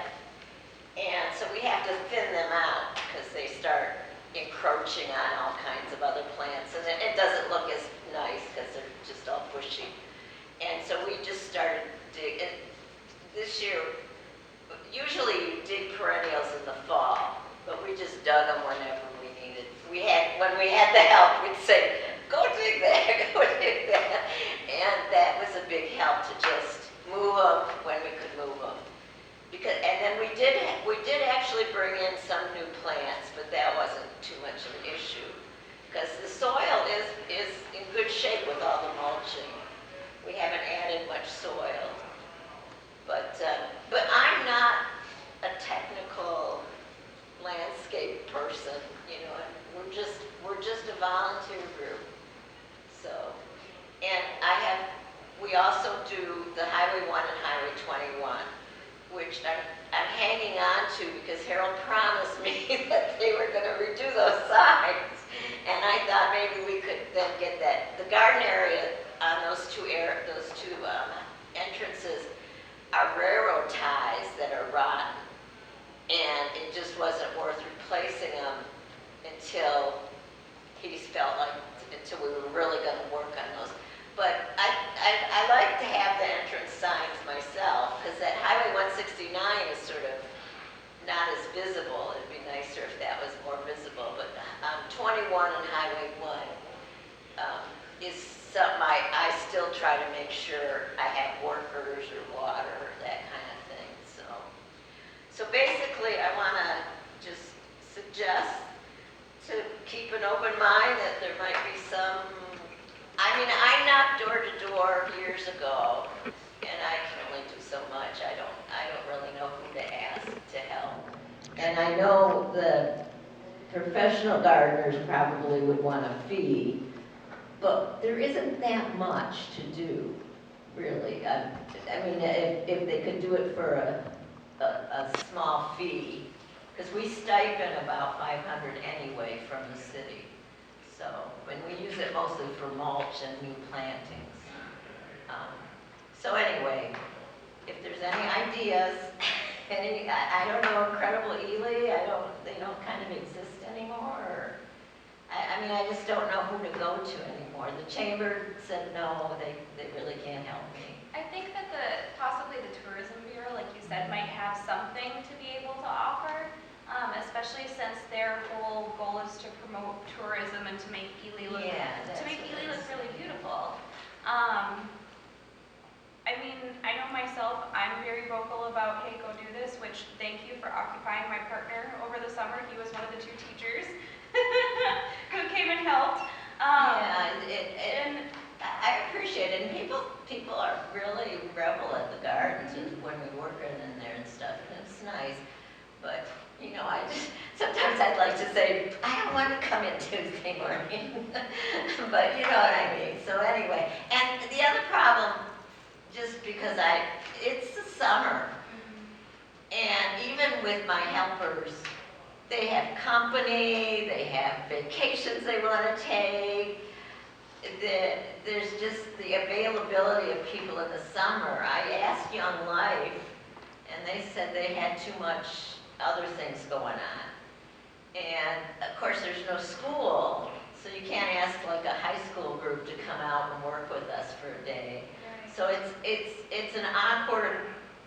and so we have to thin them out because they start encroaching on all kinds of other plants, and it doesn't look as nice because they're just all bushy. And so we just started digging. This year, usually you dig perennials in the fall, but we just dug them whenever we needed. When we had the help, we'd say, go dig that, go dig that. And that was a big help to just move them when we could move them. And then we did actually bring in some new plants, but that wasn't too much of an issue because the soil is in good shape with all the mulching. We haven't added much soil, but I'm not a technical landscape person, you know. We're just a volunteer group. So, and we also do the Highway 1 and Highway 21, which I'm hanging on to because Harold promised me that they were going to redo those signs, and I thought maybe we could then get that. The garden area on those two entrances are railroad ties that are rotten, and it just wasn't worth replacing them until we were really going to work on those. But I like to have the entrance signs myself because that Highway 169 is sort of not as visible. It'd be nicer if that was more visible. But 21 and Highway 1 is something I still try to make sure I have workers or water, that kind of thing. So basically, I want to just suggest to keep an open mind that there might be some. I mean, I knocked door to door years ago, and I can only do so much. I don't really know who to ask to help. And I know the professional gardeners probably would want a fee, but there isn't that much to do, really. I mean, if they could do it for a small fee, because we stipend about $500 anyway from the city. So, when we use it mostly for mulch and new plantings. So anyway, if there's any ideas, I don't know, Incredible Ely, they don't kind of exist anymore, or I mean, I just don't know who to go to anymore. The chamber said no, they really can't help me. I think that possibly the tourism bureau, like you said, might have something to be able to offer, especially since their whole goal is to promote tourism and to make Ely look, Yeah, that's what it look is. really beautiful. I mean, I know myself, I'm very vocal about, hey, go do this, which thank you for occupying my partner over the summer. He was one of the 2 teachers who came and helped. Yeah, And I appreciate it, and people are really rebel at the gardens when we're working in there and stuff, and it's nice. But, you know, sometimes I'd like to say, I don't want to come in Tuesday morning. But you know what I mean. So anyway, and the other problem, just because it's the summer, and even with my helpers, they have company, they have vacations they want to take. There's just the availability of people in the summer. I asked Young Life, and they said they had too much other things going on. And of course, there's no school, so you can't ask like a high school group to come out and work with us for a day. So it's an awkward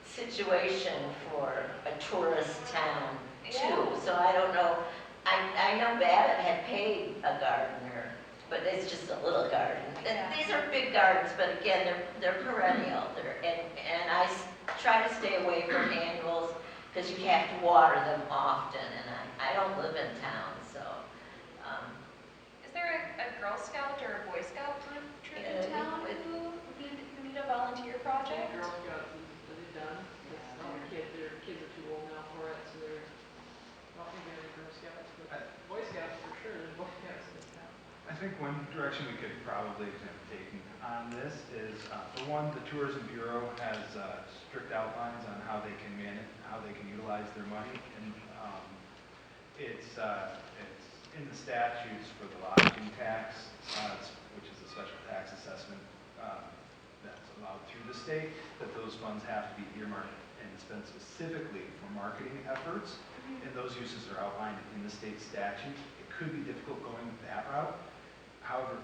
situation for a tourist town too. So I don't know. I know Babbitt had paid a gardener, but it's just a little garden. And these are big gardens, but again, they're perennial. And I try to stay away from annuals because you have to water them often, and I don't live in town, so. is there a Girl Scout or a Boy Scout troop in town who need a volunteer project? Girl Scouts is done, because their kids are too old now for it, so they're not going to be Girl Scouts, but Boy Scouts for sure, there's Boy Scouts in this town. I think one direction we could probably take on this is, for one, the Tourism Bureau has strict outlines on how they can utilize their money, and it's in the statutes for the lodging tax, which is a special tax assessment that's allowed through the state, that those funds have to be earmarked and spent specifically for marketing efforts, and those uses are outlined in the state statute. It could be difficult going that route. However,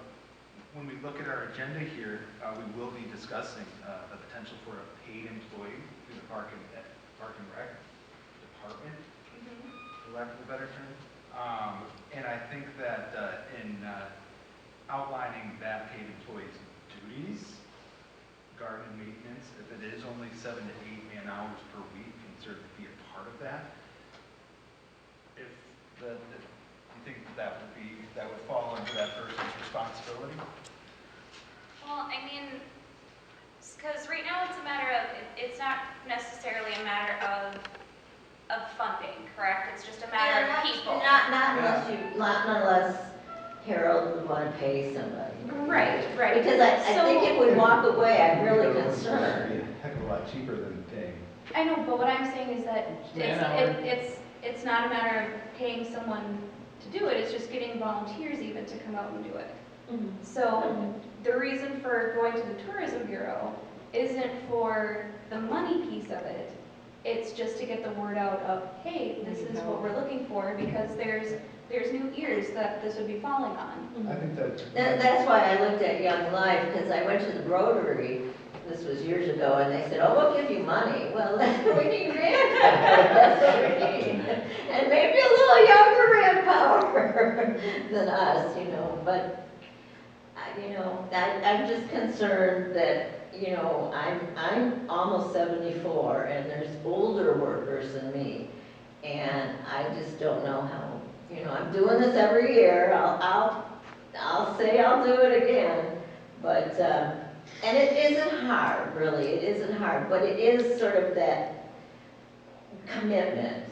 when we look at our agenda here, we will be discussing the potential for a paid employee through the Park and Rec department, for lack of a better term. And I think that in outlining that paid employee's duties, garden maintenance, if it is only 7 to 8 man-hours per week, can certainly be a part of that. If you think that would fall under that person's responsibility? Well, I mean, because right now it's a matter of, it's not necessarily a matter of funding, correct? It's just a matter of people. Not unless Harold would want to pay somebody. Right. Because I think if we walk away, I'm really concerned. It'd be a heck of a lot cheaper than paying. I know, but what I'm saying is that Man-hour. it's not a matter of paying someone to do it, it's just getting volunteers even to come out and do it. So the reason for going to the Tourism Bureau isn't for the money piece of it. It's just to get the word out of, hey, this is what we're looking for, because there's new ears that this would be falling on. I think That's why I looked at Young Life, because I went to the Rotary, this was years ago, and they said, oh, we'll give you money. Well, we need manpower, that's what we need. And maybe a little younger manpower than us, you know, but, I'm just concerned that, I'm almost 74, and there's older workers than me, and I just don't know how, I'm doing this every year, I'll say I'll do it again, but, and it isn't hard, really, it isn't hard, but it is sort of that commitment.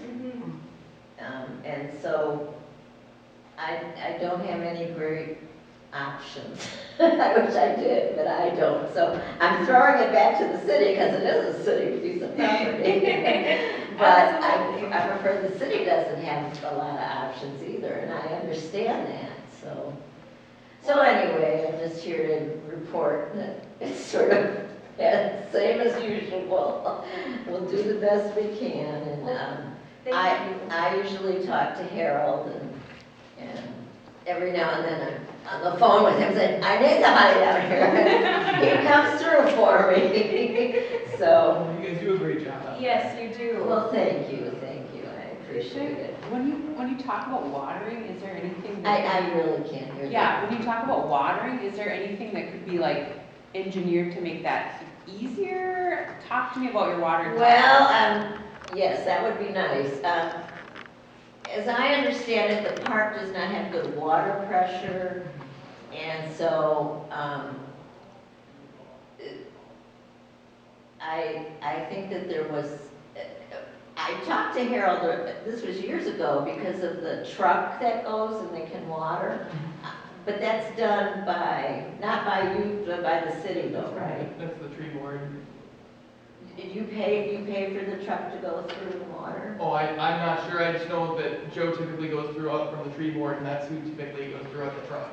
And so, I don't have any great options. I wish I did, but I don't. So I'm throwing it back to the city because it is a city piece of property. But I'm afraid the city doesn't have a lot of options either, and I understand that. So anyway, I'm just here to report that it's sort of same as usual. We'll do the best we can, and I usually talk to Harold and every now and then I'm on the phone with him saying, I need somebody down here. He comes through for me. So, You guys do a great job. Yes, you do. well, thank you, I appreciate it. When you talk about watering, is there anything I that? really can't hear that. Yeah, when you talk about watering, is there anything that could be like engineered to make that easier? Talk to me about your watering. Well, yes, that would be nice. As I understand it, the park does not have good water pressure, and so, I think that there was, I talked to Harold, this was years ago, because of the truck that goes and they can water. But that's done by, not by you, but by the city though, right? That's the tree board. Did you pay for the truck to go through the water? Oh, I'm not sure, I just know that Joe typically goes through up from the tree board, and that's who typically goes through at the truck.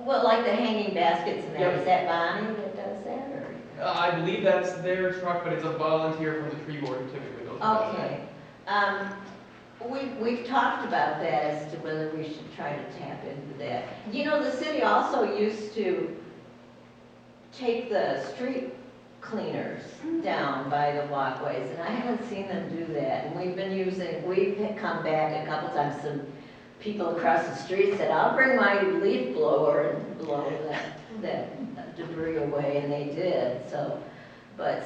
Well, like the hanging baskets and that, Yep. is that Bonnie that does that, or? I believe that's their truck, but it's a volunteer from the tree board who typically goes through that. Okay. We've talked about that as to whether we should try to tap into that. You know, the city also used to take the street cleaners down by the walkways, and I haven't seen them do that. And we've come back a couple times, some people across the street said, I'll bring my leaf blower and blow that debris away, and they did, so.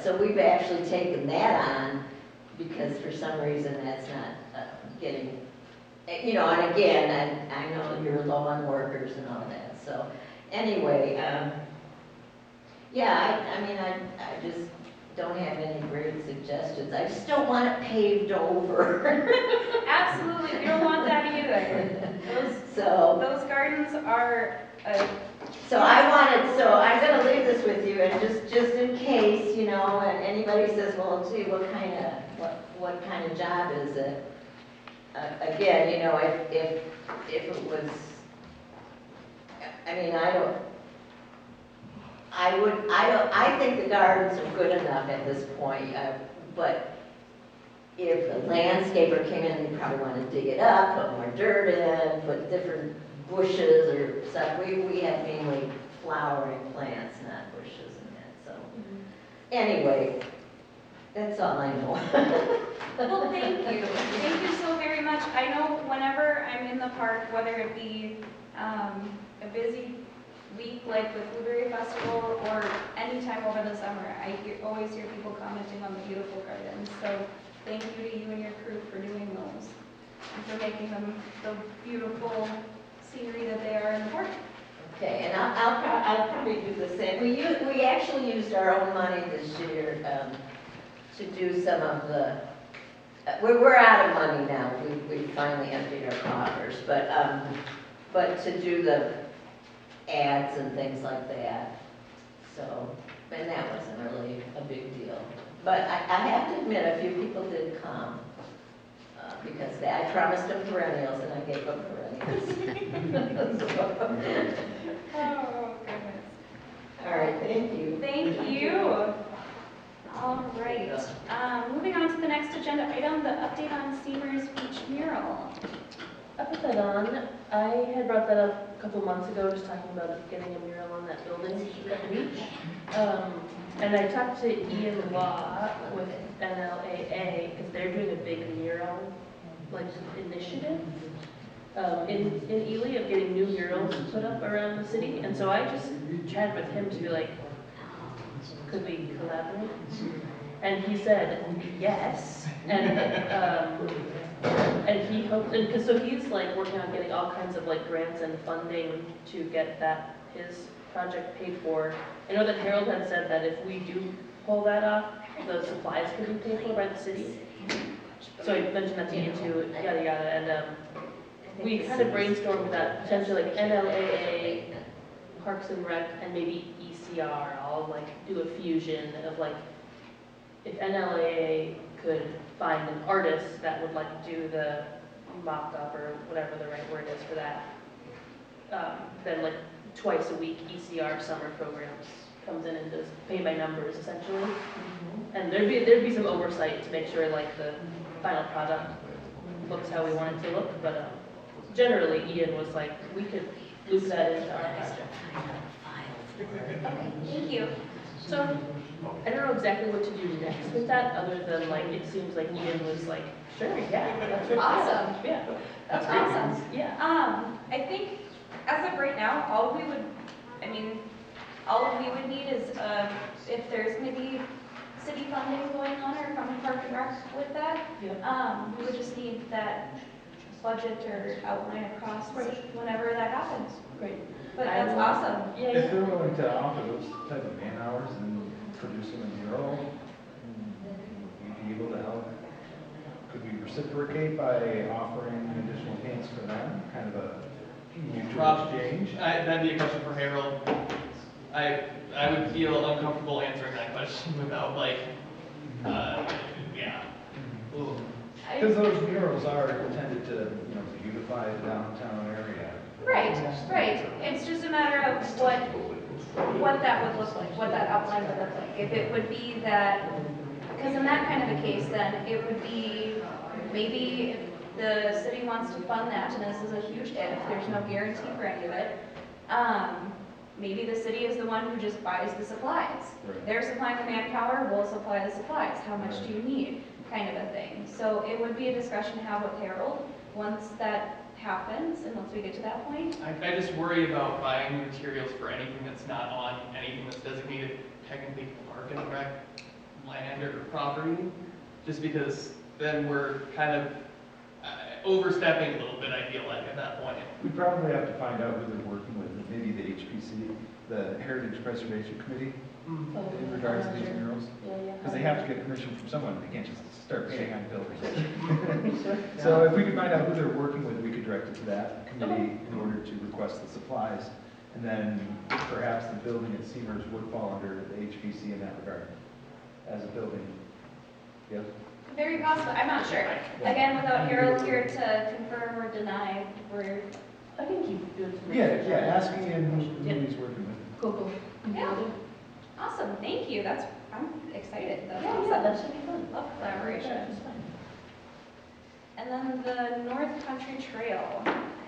So we've actually taken that on, because for some reason that's not getting, you know, and again, I know you're low on workers and all that, so. Anyway, yeah, I mean, I just don't have any great suggestions. I just don't want it paved over. Absolutely, we don't want that either. Those gardens are So I'm gonna leave this with you, and just in case, you know, and anybody says, well, gee, what kind of job is it? Again, you know, if it was, I mean, I think the gardens are good enough at this point, but if a landscaper came in, they'd probably want to dig it up, put more dirt in, put different bushes or stuff. We have mainly flowering plants, not bushes and that, so. Anyway, that's all I know. Well, thank you. Thank you so very much. I know whenever I'm in the park, whether it be a busy week like with Blueberry Festival or any time over the summer, I always hear people commenting on the beautiful gardens. So thank you to you and your crew for doing those and for making them the beautiful scenery that they are in the park. Okay, and I'll probably do the same. We actually used our own money this year to do some of the, we're out of money now. We finally emptied our coffers, but to do the ads and things like that. So, and that wasn't really a big deal. But I have to admit, a few people did come because I promised them perennials and I gave them perennials. Oh, goodness. All right, thank you. Thank you. All right. Moving on to the next agenda item, the update on Steamer's Beach mural. I put that on. I had brought that up a couple months ago, just talking about getting a mural on that building at the beach. And I talked to Ian Law with NLAA, because they're doing a big mural, like, initiative in Ely of getting new murals put up around the city. And so I just chatted with him to be like, could we collaborate? And he said yes. And he hoped, and because so he's like working on getting all kinds of like grants and funding to get his project paid for. I know that Harold had said that if we do pull that off, the supplies could be paid for by the city. So I mentioned that to you too, yada yada, and we kind of brainstormed that potentially like NLAA, Parks and Rec, and maybe ECR all like do a fusion of like, if NLAA could find an artist that would like do the mock-up or whatever the right word is for that, then like twice a week ECR summer programs comes in and does pay by numbers essentially. And there'd be some oversight to make sure like the final product looks how we want it to look, but generally Ian was like, we could loop that into our project. Okay, thank you. So, I don't know exactly what to do next with that, other than like, it seems like Ian was like, sure, yeah, that's right. Awesome. Yeah. That's great. awesome. Yeah. I think as of right now, all we would need is, if there's maybe city funding going on or from Park and Rec with that, we would just need that budget or outline of costs whenever that happens. Great. But that's awesome. Yeah, If yeah. they're willing to offer those type of man hours and produce them in Euro, we'd be able to help. Could we reciprocate by offering additional payments for them, kind of a mutual exchange? That'd be a question for Harold. I would feel uncomfortable answering that question without like, yeah. Ooh. Because those murals are intended to, beautify the downtown area. Right. It's just a matter of what that would look like, what that outline would look like. If it would be that, because in that kind of a case, then it would be, maybe if the city wants to fund that, and this is a huge if, there's no guarantee for any of it, maybe the city is the one who just buys the supplies. Right. They're supplying the manpower, we'll supply the supplies. How much do you need? Kind of a thing. So it would be a discussion to have with Harold once that happens and once we get to that point. I just worry about buying materials for anything that's not on anything that's designated technically park and rec land or property, just because then we're kind of overstepping a little bit, I feel like, at that point. We probably have to find out who they're working with, maybe the HPC, the Heritage Preservation Committee, in regards to these murals. Because they have to get permission from someone, they can't just start painting on buildings. So if we could find out who they're working with, we could direct it to that committee in order to request the supplies. And then perhaps the building at Seamers would fall under the HPC in that regard, as a building. Yes? Very possible, I'm not sure. Again, without Harold here to confirm or deny, I can keep doing some Yeah, research. asking him who he's working with. Cool. Yeah. Awesome, thank you, I'm excited, that's Yeah, awesome. that should be fun. Love collaboration. That's fine. And then the North Country Trail. I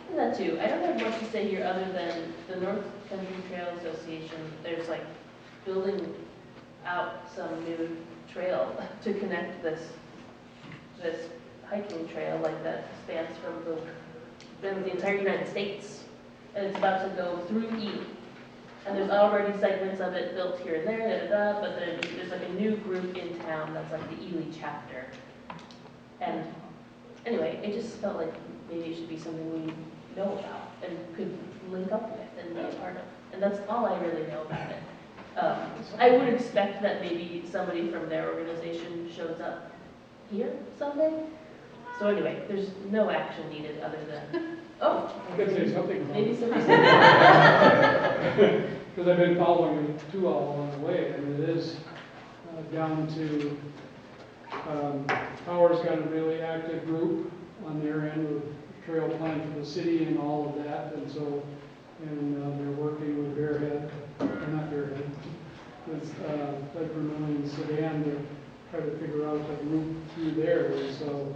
do that too. I don't have much to say here other than the North Country Trail Association, there's like building out some new trail to connect this hiking trail like that spans from the entire United States. And it's about to go through Ely. And there's already segments of it built here and there, but then there's like a new group in town that's like the Ely chapter. And anyway, it just felt like maybe it should be something we know about and could link up with and be a part of. And that's all I really know about it. I would expect that maybe somebody from their organization shows up here someday. So anyway, there's no action needed other than, I could say something about maybe it. somebody. Because I've been following it too all along the way, and it is down to, Power's got a really active group on their end with trail plan for the city and all of that, and so, they're working with not Bearhead, with Vermillion Sedan to try to figure out the route through there, and so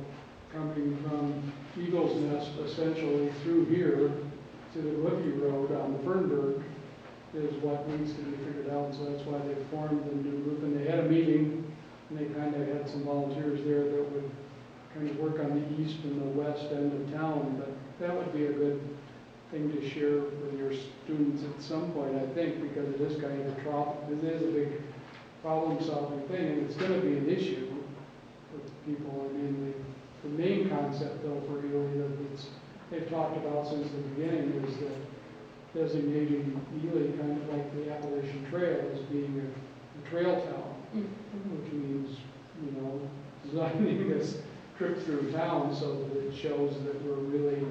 coming from Eagle's Nest essentially through here to the Woodview Road on the Fernberg is what needs to be figured out, so that's why they formed the new group, and they had a meeting, and they kind of had some volunteers there that would kind of work on the east and the west end of town, but that would be a good thing to share with your students at some point, I think, because it is kind of it is a big problem-solving thing, and it's going to be an issue for people. I mean, the main concept, though, for Ely that they've talked about since the beginning is that designating Ely kind of like the Appalachian Trail as being a trail town, which means, designing this trip through town so that it shows that we're really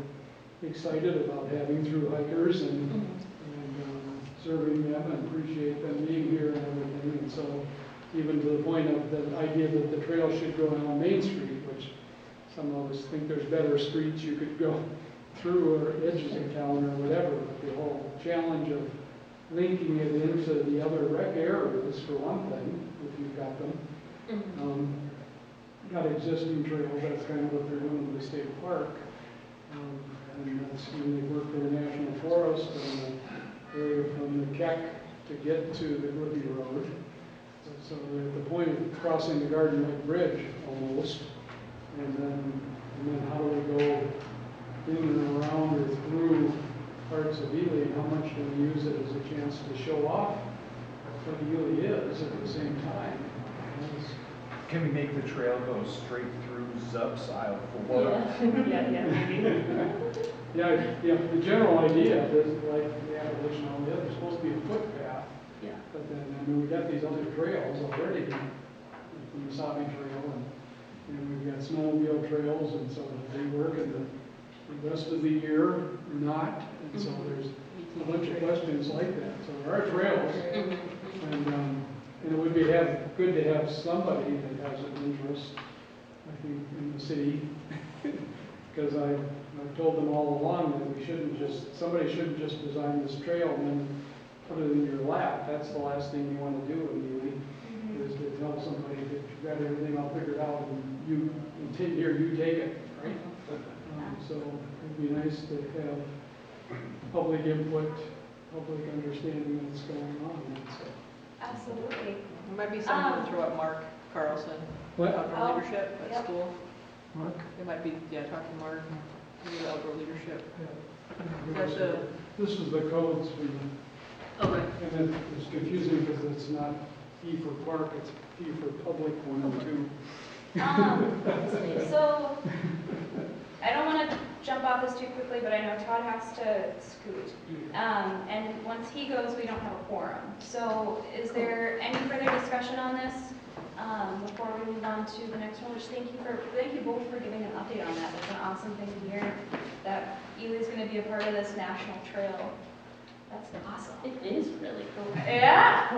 excited about having through hikers and serving them and appreciate them being here and everything. And so even to the point of the idea that the trail should go down Main Street, which some of us think there's better streets you could go through or edges of town or whatever, but the whole challenge of linking it into the other rec areas, for one thing, if you've got them. Got existing trails, that's kind of what they're doing with the state park. And that's when they work for the National Forest and the area from the Keck to get to the Grippy Road. So they're at the point of crossing the Garden Lake Bridge almost. And then how do we go in and around or through parts of Ely, and how much do we use it as a chance to show off what Ely is at the same time? Can we make the trail go straight through Zup's aisle 4? Yeah, maybe. Yeah, the general idea is like the abolition on the other, supposed to be a footpath. Yeah. But then, I mean, we got these other trails already, from the Sabi Trail, and we've got snowmobile trails, and so they work in the rest of the year, not, and so there's a bunch of questions like that. So there are trails, and it would be good to have somebody that has an interest, I think, in the city, because I've told them all along that somebody shouldn't just design this trail and then put it in your lap. That's the last thing you want to do in Ely, is to tell somebody that you've got everything all figured out and you take it, right? So it'd be nice to have public input, public understanding of what's going on. So. Absolutely. It might be something to throw at Mark Carlson, What? outdoor leadership at Yep. school. Mark? It might be, talk to Mark, maybe the outdoor leadership. This is the codes for the, Okay. and it's confusing because it's not P for park, it's P for public 1 and 2. So, I don't want to jump off this too quickly, but I know Todd has to scoot. And once he goes, we don't have a quorum. So is there any further discussion on this before we move on to the next one? Which thank you both for giving an update on that. It's an awesome thing to hear that Ely is going to be a part of this national trail. That's awesome. It is really cool. Yeah.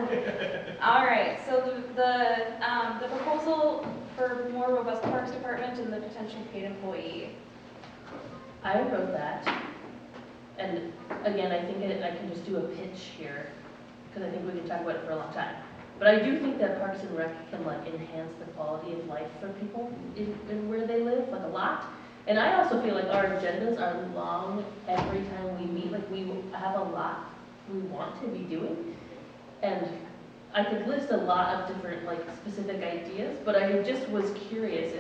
All right. So the proposal for more robust parks department and the potential paid employee. I wrote that, and again, I think I can just do a pitch here, because I think we can talk about it for a long time. But I do think that Parks and Rec can like enhance the quality of life for people in where they live, like a lot. And I also feel like our agendas are long every time we meet, like we have a lot we want to be doing. And I could list a lot of different like specific ideas, but I just was curious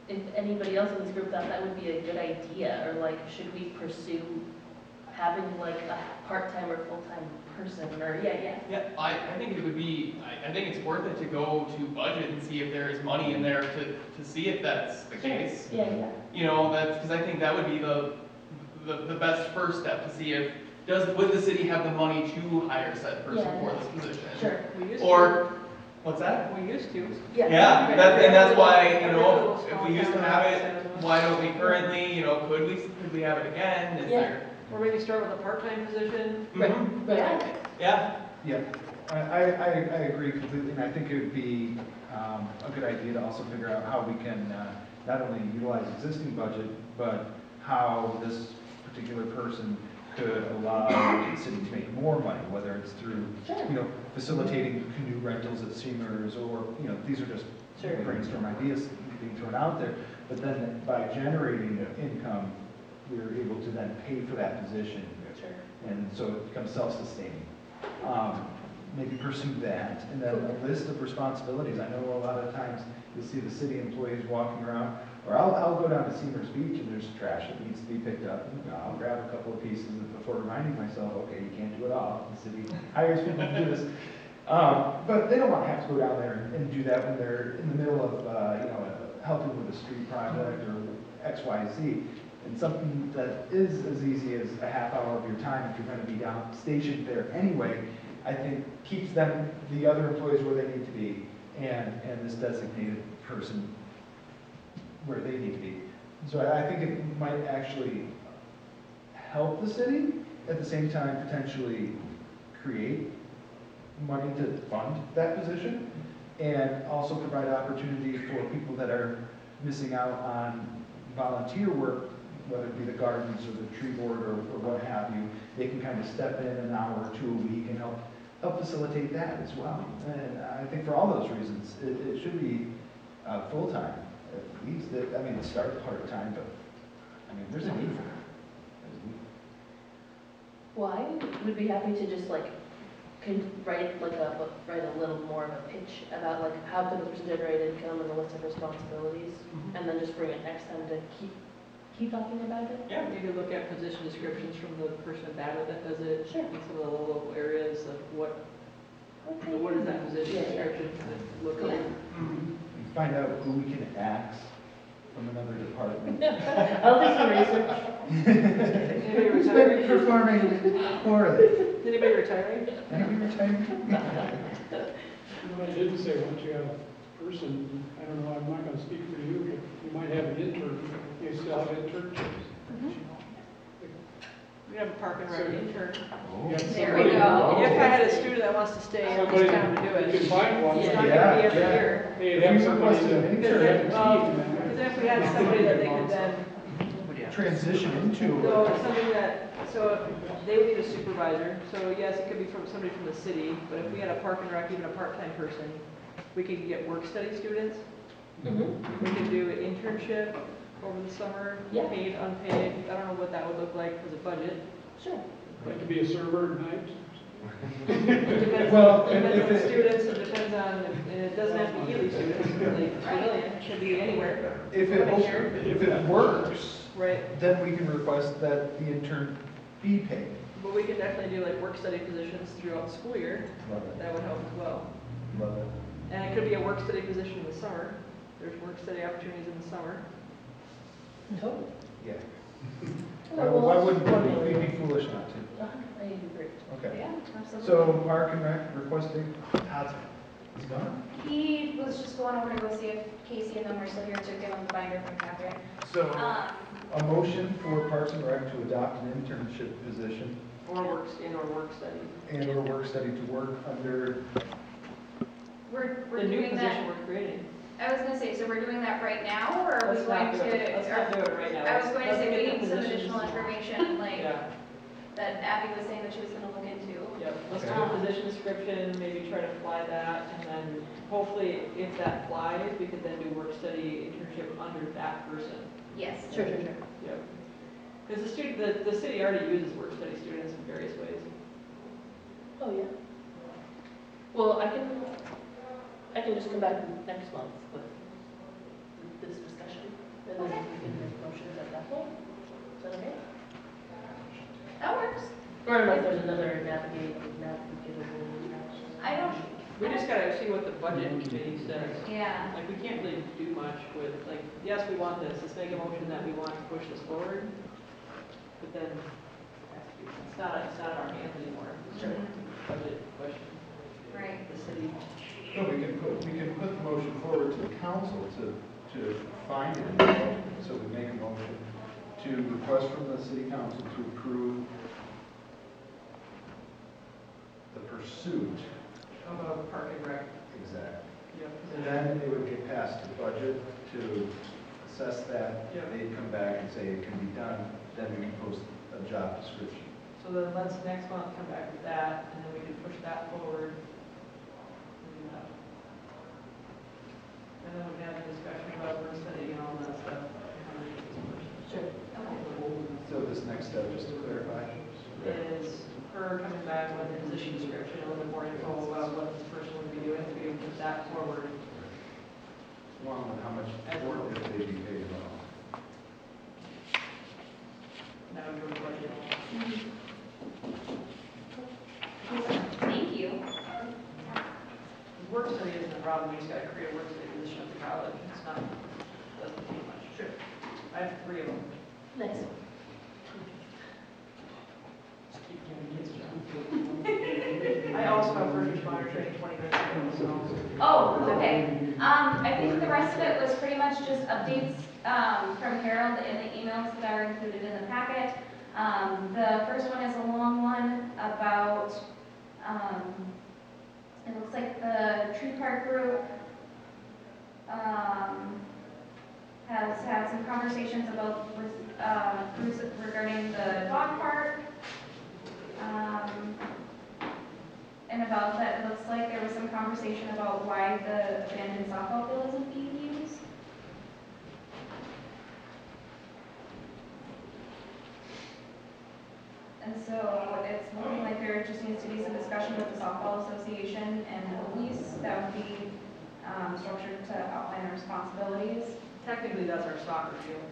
if anybody else in this group thought that would be a good idea, or like should we pursue having like a part-time or full-time person, or Yeah, I think it would be, I think it's worth it to go to budget and see if there is money in there to see if that's the case. Yeah. You know, that's, because I think that would be the best first step to see if, would the city have the money to hire said person for this position? Sure. We used Or, what's that? We used to. Yeah, and that's why, you know, if we used to have it, why don't we currently, you know, could we have it again? Is there? Or maybe start with a part-time position. Mhm. Yeah. Yeah. I agree completely, and I think it would be a good idea to also figure out how we can not only utilize existing budget, but how this particular person could allow the city to make more money, whether it's through, you know, facilitating canoe rentals at steamers, or, you know, these are just brainstorm ideas being thrown out there. But then by generating income, we're able to then pay for that position. And so it becomes self-sustaining. Maybe pursue that, and then a list of responsibilities. I know a lot of times you'll see the city employees walking around, or I'll go down to Seamers Beach and there's trash that needs to be picked up. And I'll grab a couple of pieces before reminding myself, okay, you can't do it all. The city hires people to do this. But they don't want to have to go down there and do that when they're in the middle of, you know, helping with a street project or X, Y, Z. And something that is as easy as a half hour of your time, if you're going to be down stationed there anyway, I think keeps them, the other employees, where they need to be, and this designated person where they need to be. So I think it might actually help the city, at the same time potentially create money to fund that position, and also provide opportunity for people that are missing out on volunteer work, whether it be the gardens or the tree board or what have you. They can kind of step in an hour or two a week and help facilitate that as well. And I think for all those reasons, it should be full-time at least. I mean, start part-time, but I mean, there's a need for it. There's a need. Well, I would be happy to just like, write a little more of a pitch about like how could the person generate income and the list of responsibilities, and then just bring it next time to keep talking about it. Yeah, maybe look at position descriptions from the person in Babbitt that does it. Sure. In some of the local areas, like what is that position Yeah, yeah. description look like? And find out who we can axe from another department. I'll do some research. Anybody Who's been retiring? performing poorly? Is anybody retiring? Anybody retired? What I didn't say, once you have a person, I don't know, I'm not gonna speak for you, but you might have an intern, you still have internships. We have a park and rec intern. Oh. There we go. If I had a student that wants to stay in Somebody, this town to do you can it. find one. It's not Yeah, gonna be every yeah. year. Hey, If have we somebody requested an that- Because intern, then, because then if we had somebody that they could then, transition into. no, something that, so they would need a supervisor. So yes, it could be from somebody from the city, but if we had a park and rec, even a part-time person, we could get work study students. Mm-hmm. We could do an internship over the summer, Yeah. paid, unpaid. I don't know what that would look like as a budget. Sure. Like to be a server at night. Depends Well, on, and depends if on it- students, it depends on, and it doesn't have to be Ely students, like Pavilion, it should be anywhere. If it works, Right, then we can request that the intern be paid. but we could definitely do like work study positions throughout the school year, Love it, that would help as well. love it. And it could be a work study position in the summer, there's work study opportunities in the summer. Totally. Yeah. Well, Why wouldn't formulate we be foolish not to? I agree. Okay. Yeah, absolutely. So Park and Rec requesting, Todd's, he's gone? He was just going over to go see if Casey and them were still here to give him the binder from Kathryn. So, Um, a motion for Parks and Rec to adopt an internship position Or work study. and or work study to work under, we're The new doing position that, we're creating. I was gonna say, so we're doing that right now, or are we Let's going not to? do it, let's not do it right now. I was going to Let's say, get we the need some positions. additional information, like, Yeah, that Abby was saying that she was gonna look into. yep, let's do Okay. a position description, maybe try to fly that, and then hopefully if that flies, we could then do work study internship under that person. Yes. Sure. Yep. Because the city already uses work study students in various ways. Oh, yeah. Well, I can just come back next month with this discussion, and then we can make motions at that point. Is that okay? That works. Or unless there's another navigable. I don't, We just gotta see what the budget committee says. yeah, Like, we can't really do much with, like, yes, we want this, let's make a motion that we want to push this forward, but then it's not in our hands anymore. It's a budget question. right. The city. no, we can put the motion forward to the council to find it in the budget. So we make a motion to request from the city council to approve the pursuit. Of a park and rec. Exactly. Yep. And then it would get passed to budget to assess that. Yeah. They'd come back and say it can be done, then we can post a job description. So then let's next month come back with that, and then we can push that forward. And then we can have a discussion about work study and all that stuff. Sure. So this next step, just to clarify? Is her coming back with a position description, a little bit more info about what this person would be doing, so we can put that forward. Along with how much work if they be paid well. That would go to budget. Thank you. Work study isn't a problem, we just gotta create a work study position at the college, it's not, doesn't take much. Sure. I have 3 of them. Nice. Just keep giving kids jobs. I also have first responder training 20 minutes ago, so. Oh, okay. I think the rest of it was pretty much just updates, from Harold in the emails that are included in the packet. The first one is a long one about, it looks like the tree park group, has had some conversations about, regarding the dog park. And about that, it looks like there was some conversation about why the abandoned softball field isn't being used. So it's looking like there just needs to be some discussion with the softball association and the police that would be structured to outline the responsibilities. Technically, that's our soccer field,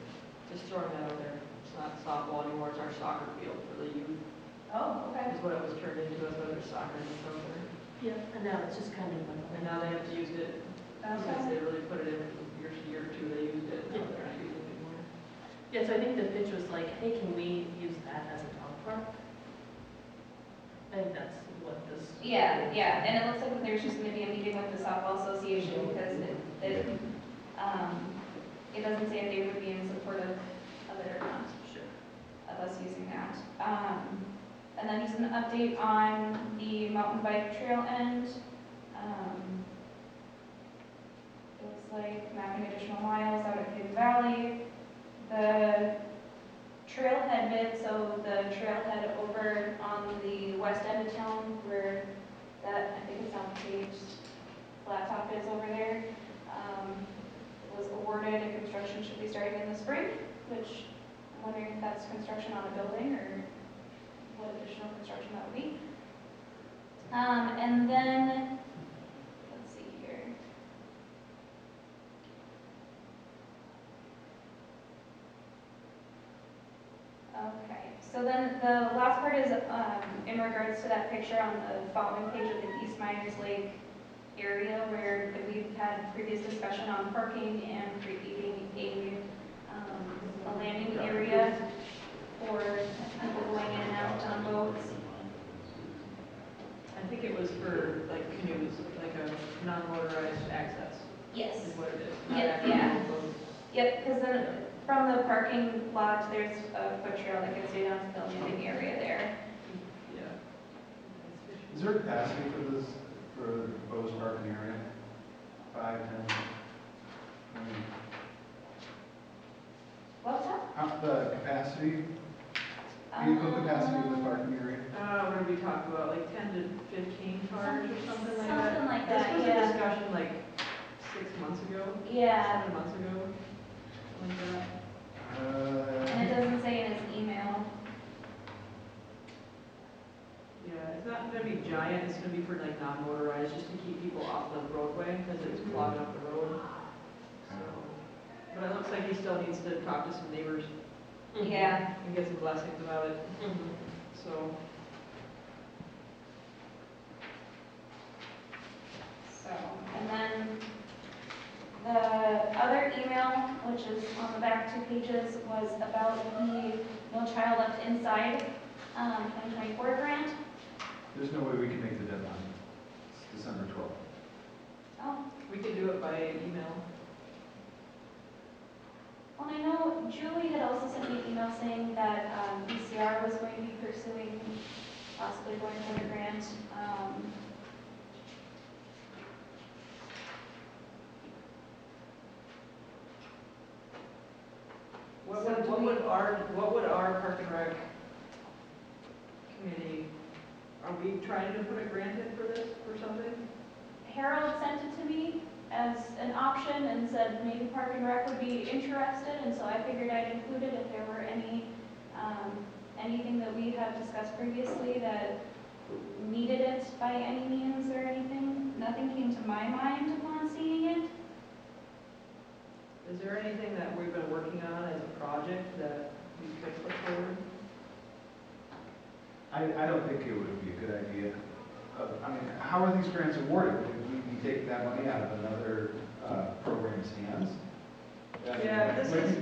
just throwing that out there. It's not softball anymore, it's our soccer field for the youth, Oh, okay. is what it was turned into, that's why there's soccer in the out there. Yeah, and now it's just kind of And now they have to use it, since they really put it in year or two, they used it, now they're not using it anymore. Yeah, so I think the pitch was like, hey, can we use that as a dog park? I think that's what this. Yeah, and it looks like there's just gonna be a meeting with the softball association because it doesn't say if they would be in support of it or not. Sure. Of us using that. And then just an update on the mountain bike trail end. Looks like mapping additional miles out at Hidden Valley. The trailhead bit, so the trailhead over on the west end of town where that, I think it's on page, flat top is over there, was awarded and construction should be starting in the spring, which I'm wondering if that's construction on a building or what additional construction that would be. And then, let's see here. Okay, so then the last part is in regards to that picture on the following page of the East Myers Lake area where we've had previous discussion on parking and creating a landing area for people going in and out on boats. I think it was for like canoes, like a non-motorized access, Yes. is what it is. not Yeah, actual yeah. boat. Yep, because then from the parking lot, there's a foot trail that gets you down to the landing area there. Yeah. Is there capacity for this, for the proposed parking area? 5, 10? What's that? The capacity, vehicle capacity of the parking area? What did we talk about, like 10 to 15 cars or something like that? Something like that, This was yeah. a discussion like 6 months ago, Yeah, 7 months ago, something like that. and it doesn't say in his email. Yeah, it's not gonna be giant, it's gonna be for like non-motorized, just to keep people off the roadway, because it's clogging up the road. So, but it looks like he still needs to talk to some neighbors Yeah. and get some blessings about it, Mhm. so. So, and then the other email, which is on the back 2 pages, was about the No Child Left Inside 2024 grant. There's no way we can make the deadline. It's December 12th. Oh, We could do it by email. well, I know Julie had also sent me an email saying that BCR was going to be pursuing possibly going for the grant. What would our Park and Rec committee, are we trying to put a grant in for this, for something? Harold sent it to me as an option and said maybe Park and Rec would be interested, and so I figured I'd include it if there were anything that we had discussed previously that needed it by any means or anything. Nothing came to my mind upon seeing it. Is there anything that we've been working on as a project that we could put forward? I don't think it would be a good idea. I mean, how are these grants awarded? Would we be taking that money out of another program's hands? Yeah,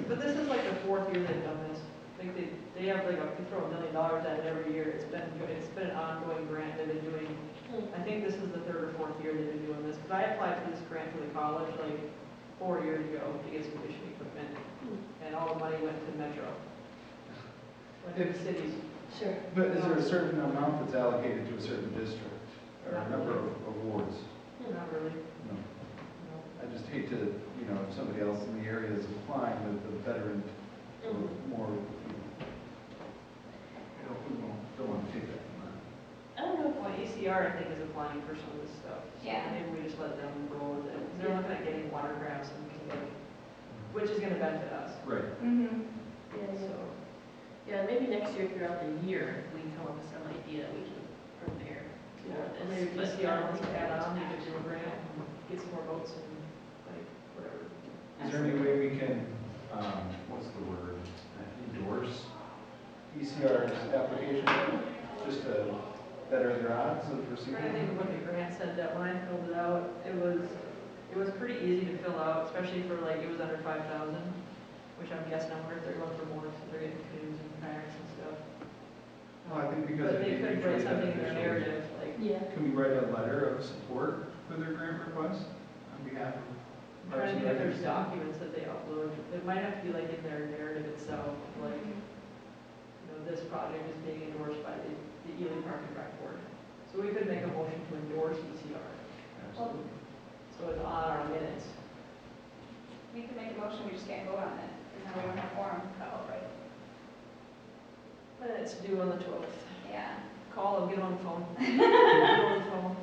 but this is like the 4th year they've done this. Like they have like they throw $1 million at it every year. It's been an ongoing grant they've been doing. I think this is the 3rd or 4th year they've been doing this. Because I applied for this grant for the college like 4 years ago to get some fishing equipment, and all the money went to Metro. Went to the cities. Sure. But is there a certain amount that's allocated to a certain district or a number of awards? Not really. No. No. I just hate to, if somebody else in the area is applying, the veteran or more, don't want to take that from that. I don't know if Well, ECR, I think, is applying for some of this stuff. So Yeah. maybe we just let them roll with it. They're looking at getting watercrafts and like, which is gonna benefit us. Right. Mm-hmm. Yeah, So, Yeah, maybe next year throughout the year, we can come up with some idea we can prepare for this. Maybe But PCR wants to add on, we could do a grant, get some more votes and like, whatever. Is there any way we can, what's the word, endorse ECR's application, just to better their odds of receiving? Trying to think of what the grant said that when I filled it out, it was pretty easy to fill out, especially for like, it was under 5,000, which I'm guessing, I wonder if they're going for more, so they're getting canoes and kayaks and stuff. Well, I think because But they it'd be could write mutually something in their beneficial. narrative, like, Yeah. Can we write a letter of support for their grant request on behalf of I'm trying to think if there's Parks and Rec? documents that they upload. It might have to be like in their narrative itself, like, this project is being endorsed by the Ely Park and Rec Board. So we could make a motion to endorse ECR. Absolutely. So it's on our minutes. We can make a motion, we just can't vote on it, because now we don't have quorum. Oh, right. Minutes due on the 12th. Yeah. Call them, get them on the phone. Get them on the phone.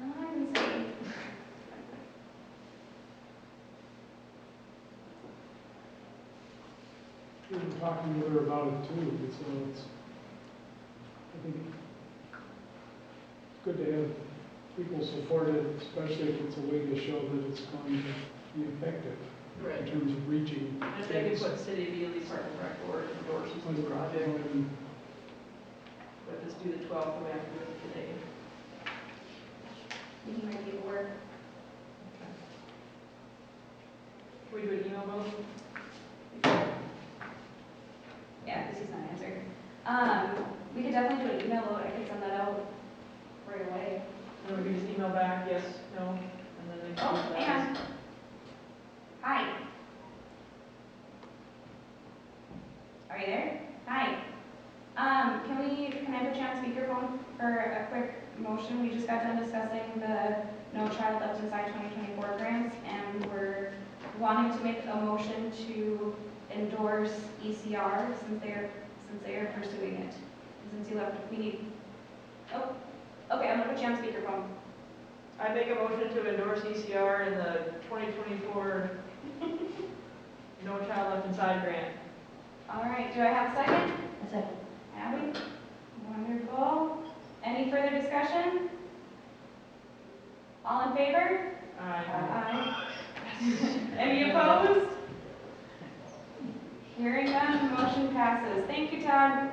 I can see. We've been talking with her about it too, so I think it's good to have people support it, especially if it's a way to show that it's going to be effective in terms of reaching. And if they could put City of Ely Park and Rec Board endorses this project, but just do the 12th, we have to do it today. You can make it work. Can we do an email vote? Yeah, because he's not answered. We could definitely do an email vote, I could send that out right away. And then we can just email back, yes, no, and then they Oh, can do hang that. on. Hi. Are you there? Hi. Can I put you on speakerphone for a quick motion? We just got done discussing the No Child Left Inside 2024 grants, and we're wanting to make a motion to endorse ECR since they are pursuing it. Since you left, we need, oh, okay, I'm gonna put you on speakerphone. I make a motion to endorse ECR in the 2024 No Child Left Inside grant. All right, do I have a second? A second. Abby? Wonderful. Any further discussion? All in favor? Aye. Any opposed? Hearing none, motion passes. Thank you, Todd.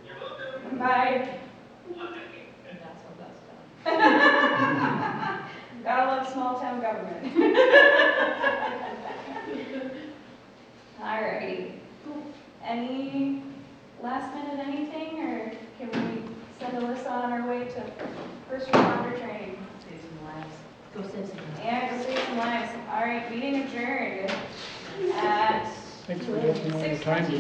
You're welcome. Bye. And that's how that's done. Gotta love small town government. All righty. Any last minute anything, or can we send Alyssa on our way to first responder training? Save some lives. Go save some lives. Yeah, go save some lives. All right, meeting adjourned at Thanks for taking all the time to